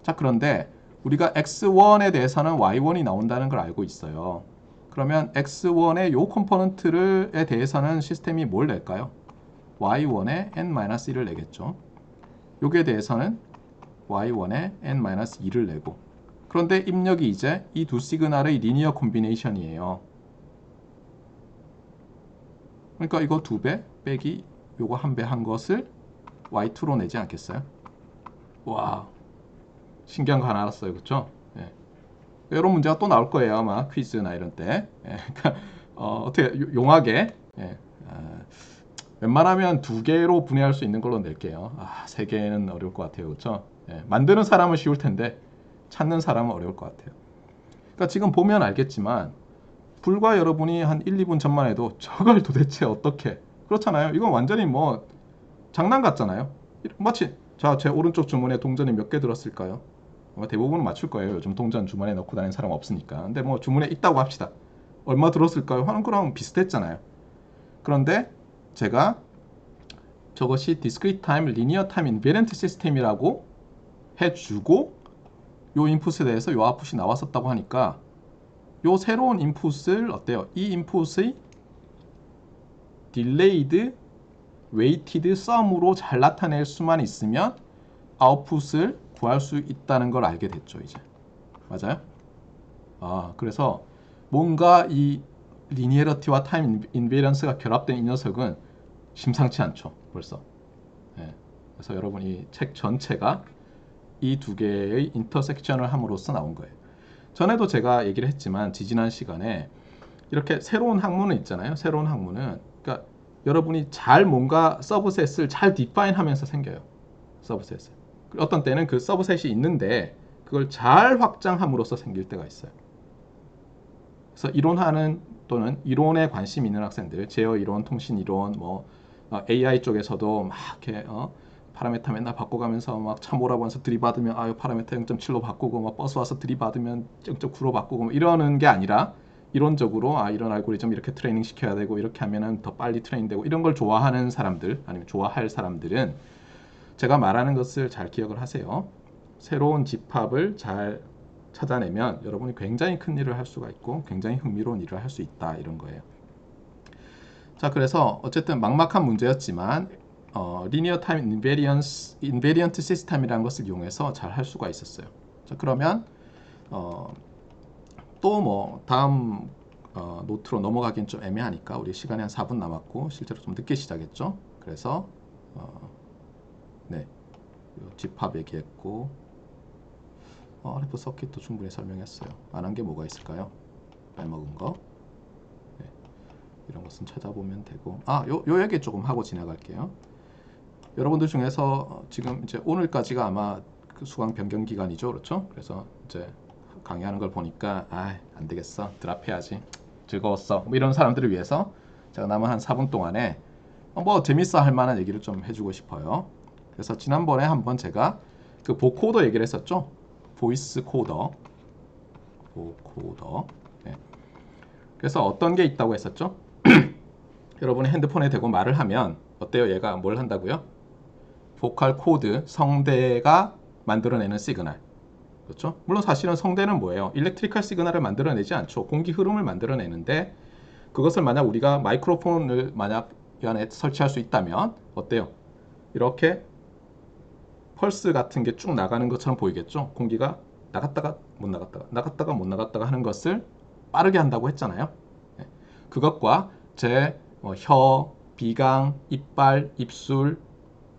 자, 그런데 우리가 x1에 대해서는 y1이 나온다는 걸 알고 있어요. 그러면 x1의 요 컴포넌트에 대해서는 시스템이 뭘 낼까요? y1에 n-1을 내겠죠. 요게 대해서는 y1에 n-2를 내고, 그런데 입력이 이제 이 두 시그널의 리니어 콤비네이션이에요. 그러니까 이거 2배 빼기 요거 1배 한 것을 y2로 내지 않겠어요? 와, 신기한 거 하나 알았어요. 그쵸? 예. 이런 문제가 또 나올 거예요. 아마 퀴즈나 이런 때. 예. 그러니까 어떻게 용하게, 예. 웬만하면 2개로 분해할 수 있는 걸로 낼게요. 3개는 어려울 것 같아요. 그쵸? 예. 만드는 사람은 쉬울 텐데 찾는 사람은 어려울 것 같아요. 그러니까 지금 보면 알겠지만 불과 여러분이 한 1, 2분 전만 해도 저걸 도대체 어떻게, 그렇잖아요. 이건 완전히 뭐 장난 같잖아요. 마치 자, 제 오른쪽 주머니에 동전이 몇 개 들었을까요? 아마 대부분은 맞출 거예요. 요즘 동전 주머니에 넣고 다니는 사람 없으니까. 근데 뭐 주머니에 있다고 합시다. 얼마 들었을까요? 하는 거랑 비슷했잖아요. 그런데 제가 저것이 discrete time, linear time invariant system이라고 해주고 요 인풋에 대해서 요 아웃풋이 나왔었다고 하니까 요 새로운 인풋을 어때요? 이 인풋의 delayed, weighted sum으로 잘 나타낼 수만 있으면 아웃풋을 구할 수 있다는 걸 알게 됐죠, 이제. 맞아요? 그래서 뭔가 이 리니어리티와 타임 인베리언스가 결합된 이 녀석은 심상치 않죠, 벌써. 예. 그래서 여러분 이 책 전체가 이 두 개의 인터섹션을 함으로써 나온 거예요. 전에도 제가 얘기를 했지만 지지난 시간에 이렇게 새로운 학문은 있잖아요. 새로운 학문은 그러니까 여러분이 잘 뭔가 서브셋을 잘 디파인 하면서 생겨요. 서브셋을. 어떤 때는 그 서브셋이 있는데 그걸 잘 확장함으로써 생길 때가 있어요. 그래서 이론하는 또는 이론에 관심 있는 학생들, 제어 이론, 통신 이론, 뭐 AI 쪽에서도 막 이렇게 파라메타 맨날 바꿔가면서 막 차 몰아보면서 들이받으면 아유 파라메타 0.7로 바꾸고 막 버스 와서 들이받으면 0.9로 바꾸고 뭐 이러는 게 아니라 이론적으로 이런 알고리즘 이렇게 트레이닝 시켜야 되고 이렇게 하면은 더 빨리 트레이닝 되고 이런 걸 좋아하는 사람들 아니면 좋아할 사람들은 제가 말하는 것을 잘 기억을 하세요. 새로운 집합을 잘 찾아내면 여러분이 굉장히 큰 일을 할 수가 있고 굉장히 흥미로운 일을 할 수 있다 이런 거예요. 자, 그래서 어쨌든 막막한 문제였지만 리니어 타임 인베리언트 시스템이라는 것을 이용해서 잘 할 수가 있었어요. 자, 그러면 또 뭐 다음 노트로 넘어가긴 좀 애매하니까 우리 시간이 한 4분 남았고 실제로 좀 늦게 시작했죠. 그래서 네, 집합 얘기했고 RF 서킷도 충분히 설명했어요. 안 한 게 뭐가 있을까요? 빼먹은 거. 네, 이런 것은 찾아보면 되고 요 얘기 조금 하고 지나갈게요. 여러분들 중에서 지금 이제 오늘까지가 아마 그 수강 변경 기간이죠, 그렇죠? 그래서 이제 강의하는 걸 보니까 안 되겠어, 드랍해야지, 즐거웠어, 뭐 이런 사람들을 위해서 제가 남은 한 4분 동안에 뭐 재밌어 할 만한 얘기를 좀 해주고 싶어요. 그래서 지난번에 한번 제가 그 보코더 얘기를 했었죠. 보이스 코더, 보코더. 네. 그래서 어떤 게 있다고 했었죠? 여러분이 핸드폰에 대고 말을 하면 어때요? 얘가 뭘 한다고요? 보컬 코드, 성대가 만들어내는 시그널. 그렇죠? 물론 사실은 성대는 뭐예요? 일렉트리컬 시그널을 만들어내지 않죠. 공기 흐름을 만들어내는데 그것을 만약 우리가 마이크로폰을 만약 이 안에 설치할 수 있다면 어때요? 이렇게 펄스 같은 게 쭉 나가는 것처럼 보이겠죠? 공기가 나갔다가 못 나갔다가 나갔다가 못 나갔다가 하는 것을 빠르게 한다고 했잖아요. 그것과 제 혀, 비강, 이빨, 입술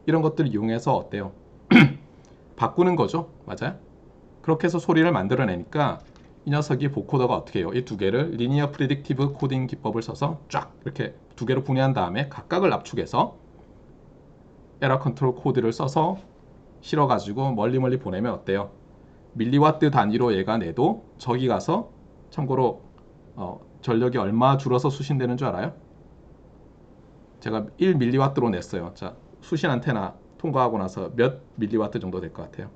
이런 것들을 이용해서 어때요? 바꾸는 거죠. 맞아요? 그렇게 해서 소리를 만들어내니까 이 녀석이 보코더가 어떻게 해요? 이 두 개를 리니어 프리딕티브 코딩 기법을 써서 쫙 이렇게 두 개로 분해한 다음에 각각을 압축해서 에러 컨트롤 코드를 써서 실어가지고 멀리 보내면 어때요? 밀리와트 단위로 얘가 내도 저기 가서 참고로 전력이 얼마 줄어서 수신되는 줄 알아요? 제가 1밀리와트로 냈어요. 자, 수신 안테나 통과하고 나서 몇 밀리와트 정도 될 것 같아요?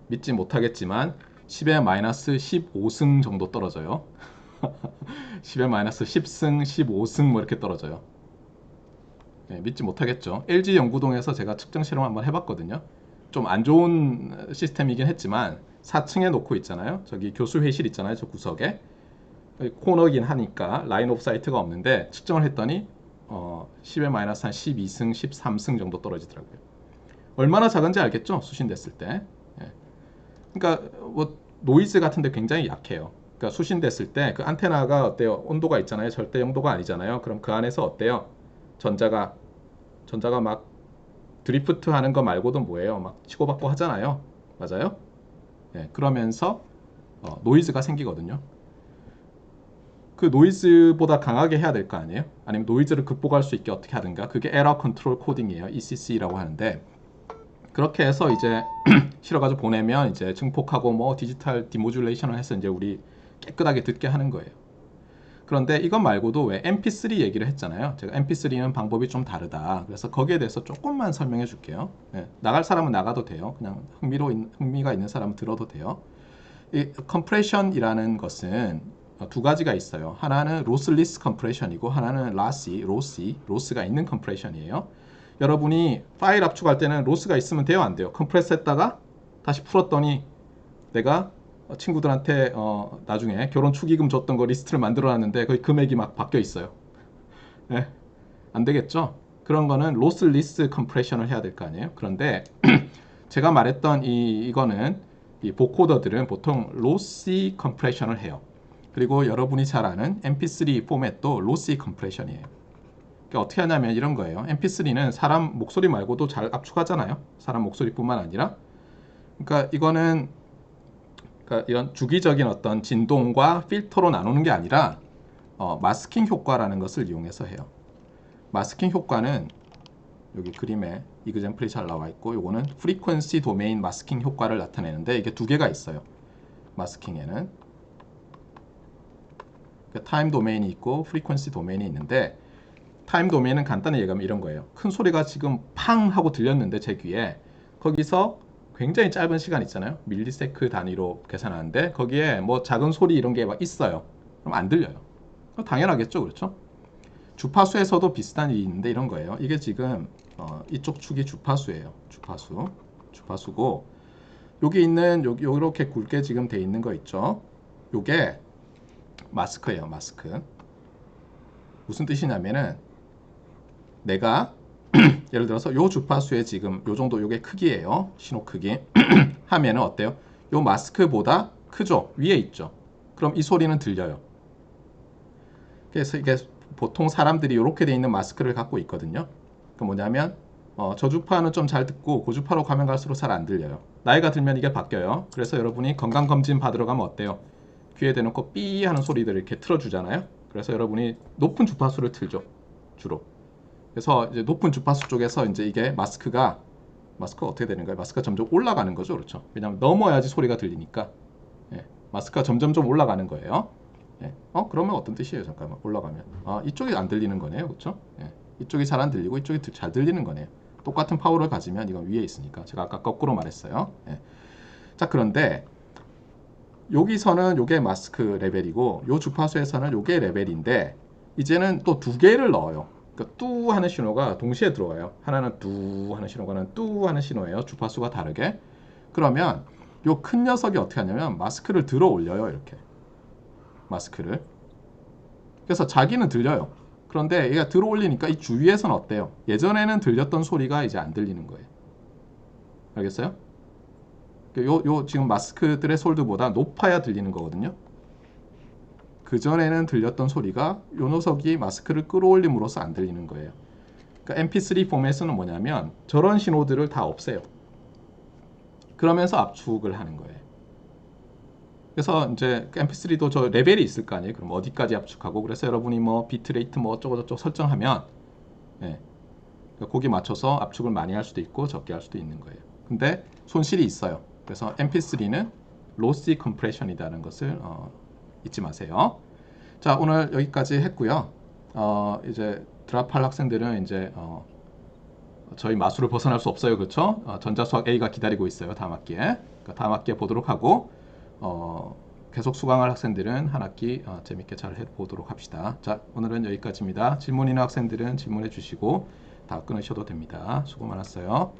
믿지 못하겠지만 10의 마이너스 15승 정도 떨어져요. 10의 마이너스 10승, 15승 뭐 이렇게 떨어져요. 네, 믿지 못하겠죠. LG 영구동에서 제가 측정 실험 한번 해봤거든요. 좀 안 좋은 시스템이긴 했지만 4층에 놓고 있잖아요. 저기 교수 회실 있잖아요. 저 구석에. 코너긴 하니까 라인 오브 사이트가 없는데 측정을 했더니 10의 마이너스 한 12승, 13승 정도 떨어지더라고요. 얼마나 작은지 알겠죠? 수신됐을 때. 예. 그러니까 뭐 노이즈 같은 데 굉장히 약해요. 그러니까 수신됐을 때 그 안테나가 어때요? 온도가 있잖아요. 절대 영도가 아니잖아요. 그럼 그 안에서 어때요? 전자가 막 드리프트 하는 거 말고도 뭐예요? 막 치고받고 하잖아요. 맞아요? 예, 그러면서 노이즈가 생기거든요. 그 노이즈보다 강하게 해야 될 거 아니에요? 아니면 노이즈를 극복할 수 있게 어떻게 하든가. 그게 에러 컨트롤 코딩이에요. ECC라고 하는데 그렇게 해서 이제 실어가지고 보내면 이제 증폭하고 뭐 디지털 디모듈레이션을 해서 이제 우리 깨끗하게 듣게 하는 거예요. 그런데 이것 말고도 왜 MP3 얘기를 했잖아요. 제가 MP3는 방법이 좀 다르다. 그래서 거기에 대해서 조금만 설명해 줄게요. 네, 나갈 사람은 나가도 돼요. 그냥 흥미가 있는 사람은 들어도 돼요. 이 컴프레션이라는 것은 두 가지가 있어요. 하나는 로스리스 컴프레션이고 하나는 로스가 있는 컴프레션이에요. 여러분이 파일 압축할 때는 로스가 있으면 돼요, 안 돼요? 컴프레스 했다가 다시 풀었더니 내가 친구들한테 나중에 결혼 축의금 줬던 거 리스트를 만들어 놨는데 거기 금액이 막 바뀌어 있어요. 네? 안 되겠죠? 그런 거는 로스리스 컴프레션을 해야 될 거 아니에요? 그런데 제가 말했던 이거는 이 보코더들은 보통 로시 컴프레션을 해요. 그리고 여러분이 잘 아는 MP3 포맷도 로시 컴프레션이에요. 그러니까 어떻게 하냐면 이런 거예요. MP3는 사람 목소리 말고도 잘 압축하잖아요. 사람 목소리뿐만 아니라. 그러니까 이거는 그러니까 이런 주기적인 어떤 진동과 필터로 나누는 게 아니라 마스킹 효과라는 것을 이용해서 해요. 마스킹 효과는 여기 그림에 이그젬플이 잘 나와 있고 요거는 프리퀀시 도메인 마스킹 효과를 나타내는데 이게 두 개가 있어요. 마스킹에는 타임 도메인이 있고 프리퀀시 도메인이 있는데 타임 도메인은 간단히 얘기하면 이런 거예요. 큰 소리가 지금 팡 하고 들렸는데 제 귀에 거기서 굉장히 짧은 시간 있잖아요. 밀리세크 단위로 계산하는데 거기에 뭐 작은 소리 이런 게 막 있어요. 그럼 안 들려요. 당연하겠죠, 그렇죠? 주파수에서도 비슷한 일이 있는데 이런 거예요. 이게 지금 이쪽 축이 주파수예요. 주파수고 여기 있는 요렇게 굵게 지금 돼 있는 거 있죠. 요게 마스크예요. 마스크. 무슨 뜻이냐면은 내가 예를 들어서 요 주파수에 지금 요 정도 요게 크기예요. 신호 크기. 하면은 어때요? 요 마스크보다 크죠? 위에 있죠. 그럼 이 소리는 들려요. 그래서 이게 보통 사람들이 이렇게 돼 있는 마스크를 갖고 있거든요. 그 뭐냐면 저주파는 좀 잘 듣고 고주파로 가면 갈수록 잘 안 들려요. 나이가 들면 이게 바뀌어요. 그래서 여러분이 건강검진 받으러 가면 어때요? 귀에 대놓고 삐 하는 소리들을 이렇게 틀어주잖아요. 그래서 여러분이 높은 주파수를 틀죠. 주로. 그래서 이제 높은 주파수 쪽에서 이제 이게 마스크가 어떻게 되는 거예요? 마스크가 점점 올라가는 거죠. 그렇죠. 왜냐하면 넘어야지 소리가 들리니까. 예, 마스크가 점점 올라가는 거예요. 예. 그러면 어떤 뜻이에요? 잠깐만 올라가면 이쪽이 안 들리는 거네요. 그렇죠? 예. 이쪽이 잘 안 들리고 이쪽이 잘 들리는 거네요. 똑같은 파워를 가지면 이건 위에 있으니까 제가 아까 거꾸로 말했어요. 예. 자, 그런데 여기서는 요게 마스크 레벨이고 요 주파수에서는 요게 레벨인데 이제는 또 두 개를 넣어요. 그러니까 뚜 하는 신호가 동시에 들어와요. 하나는 뚜 하는 신호가 하나는 뚜 하는 신호예요. 주파수가 다르게. 그러면 요 큰 녀석이 어떻게 하냐면 마스크를 들어 올려요. 이렇게. 마스크를. 그래서 자기는 들려요. 그런데 얘가 들어 올리니까 이 주위에서는 어때요? 예전에는 들렸던 소리가 이제 안 들리는 거예요. 알겠어요? 요 지금 마스크 트레솔드보다 높아야 들리는 거거든요. 그전에는 들렸던 소리가 요 녀석이 마스크를 끌어올림으로써 안 들리는 거예요. 그러니까 MP3 포맷은 뭐냐면 저런 신호들을 다 없애요. 그러면서 압축을 하는 거예요. 그래서 이제 MP3도 저 레벨이 있을 거 아니에요. 그럼 어디까지 압축하고 그래서 여러분이 뭐 비트레이트 뭐 어쩌고저쩌고 설정하면 거기 맞춰서 압축을 많이 할 수도 있고 적게 할 수도 있는 거예요. 근데 손실이 있어요. 그래서 MP3는 로시 컴프레션이라는 것을 잊지 마세요. 자, 오늘 여기까지 했고요. 이제 드랍할 학생들은 이제 저희 마수를 벗어날 수 없어요. 그렇죠? 전자수학 A가 기다리고 있어요. 다음 학기에. 그러니까 다음 학기에 보도록 하고 계속 수강할 학생들은 한 학기 재밌게 잘 해보도록 합시다. 자, 오늘은 여기까지입니다. 질문 있는 학생들은 질문해 주시고 다 끊으셔도 됩니다. 수고 많았어요.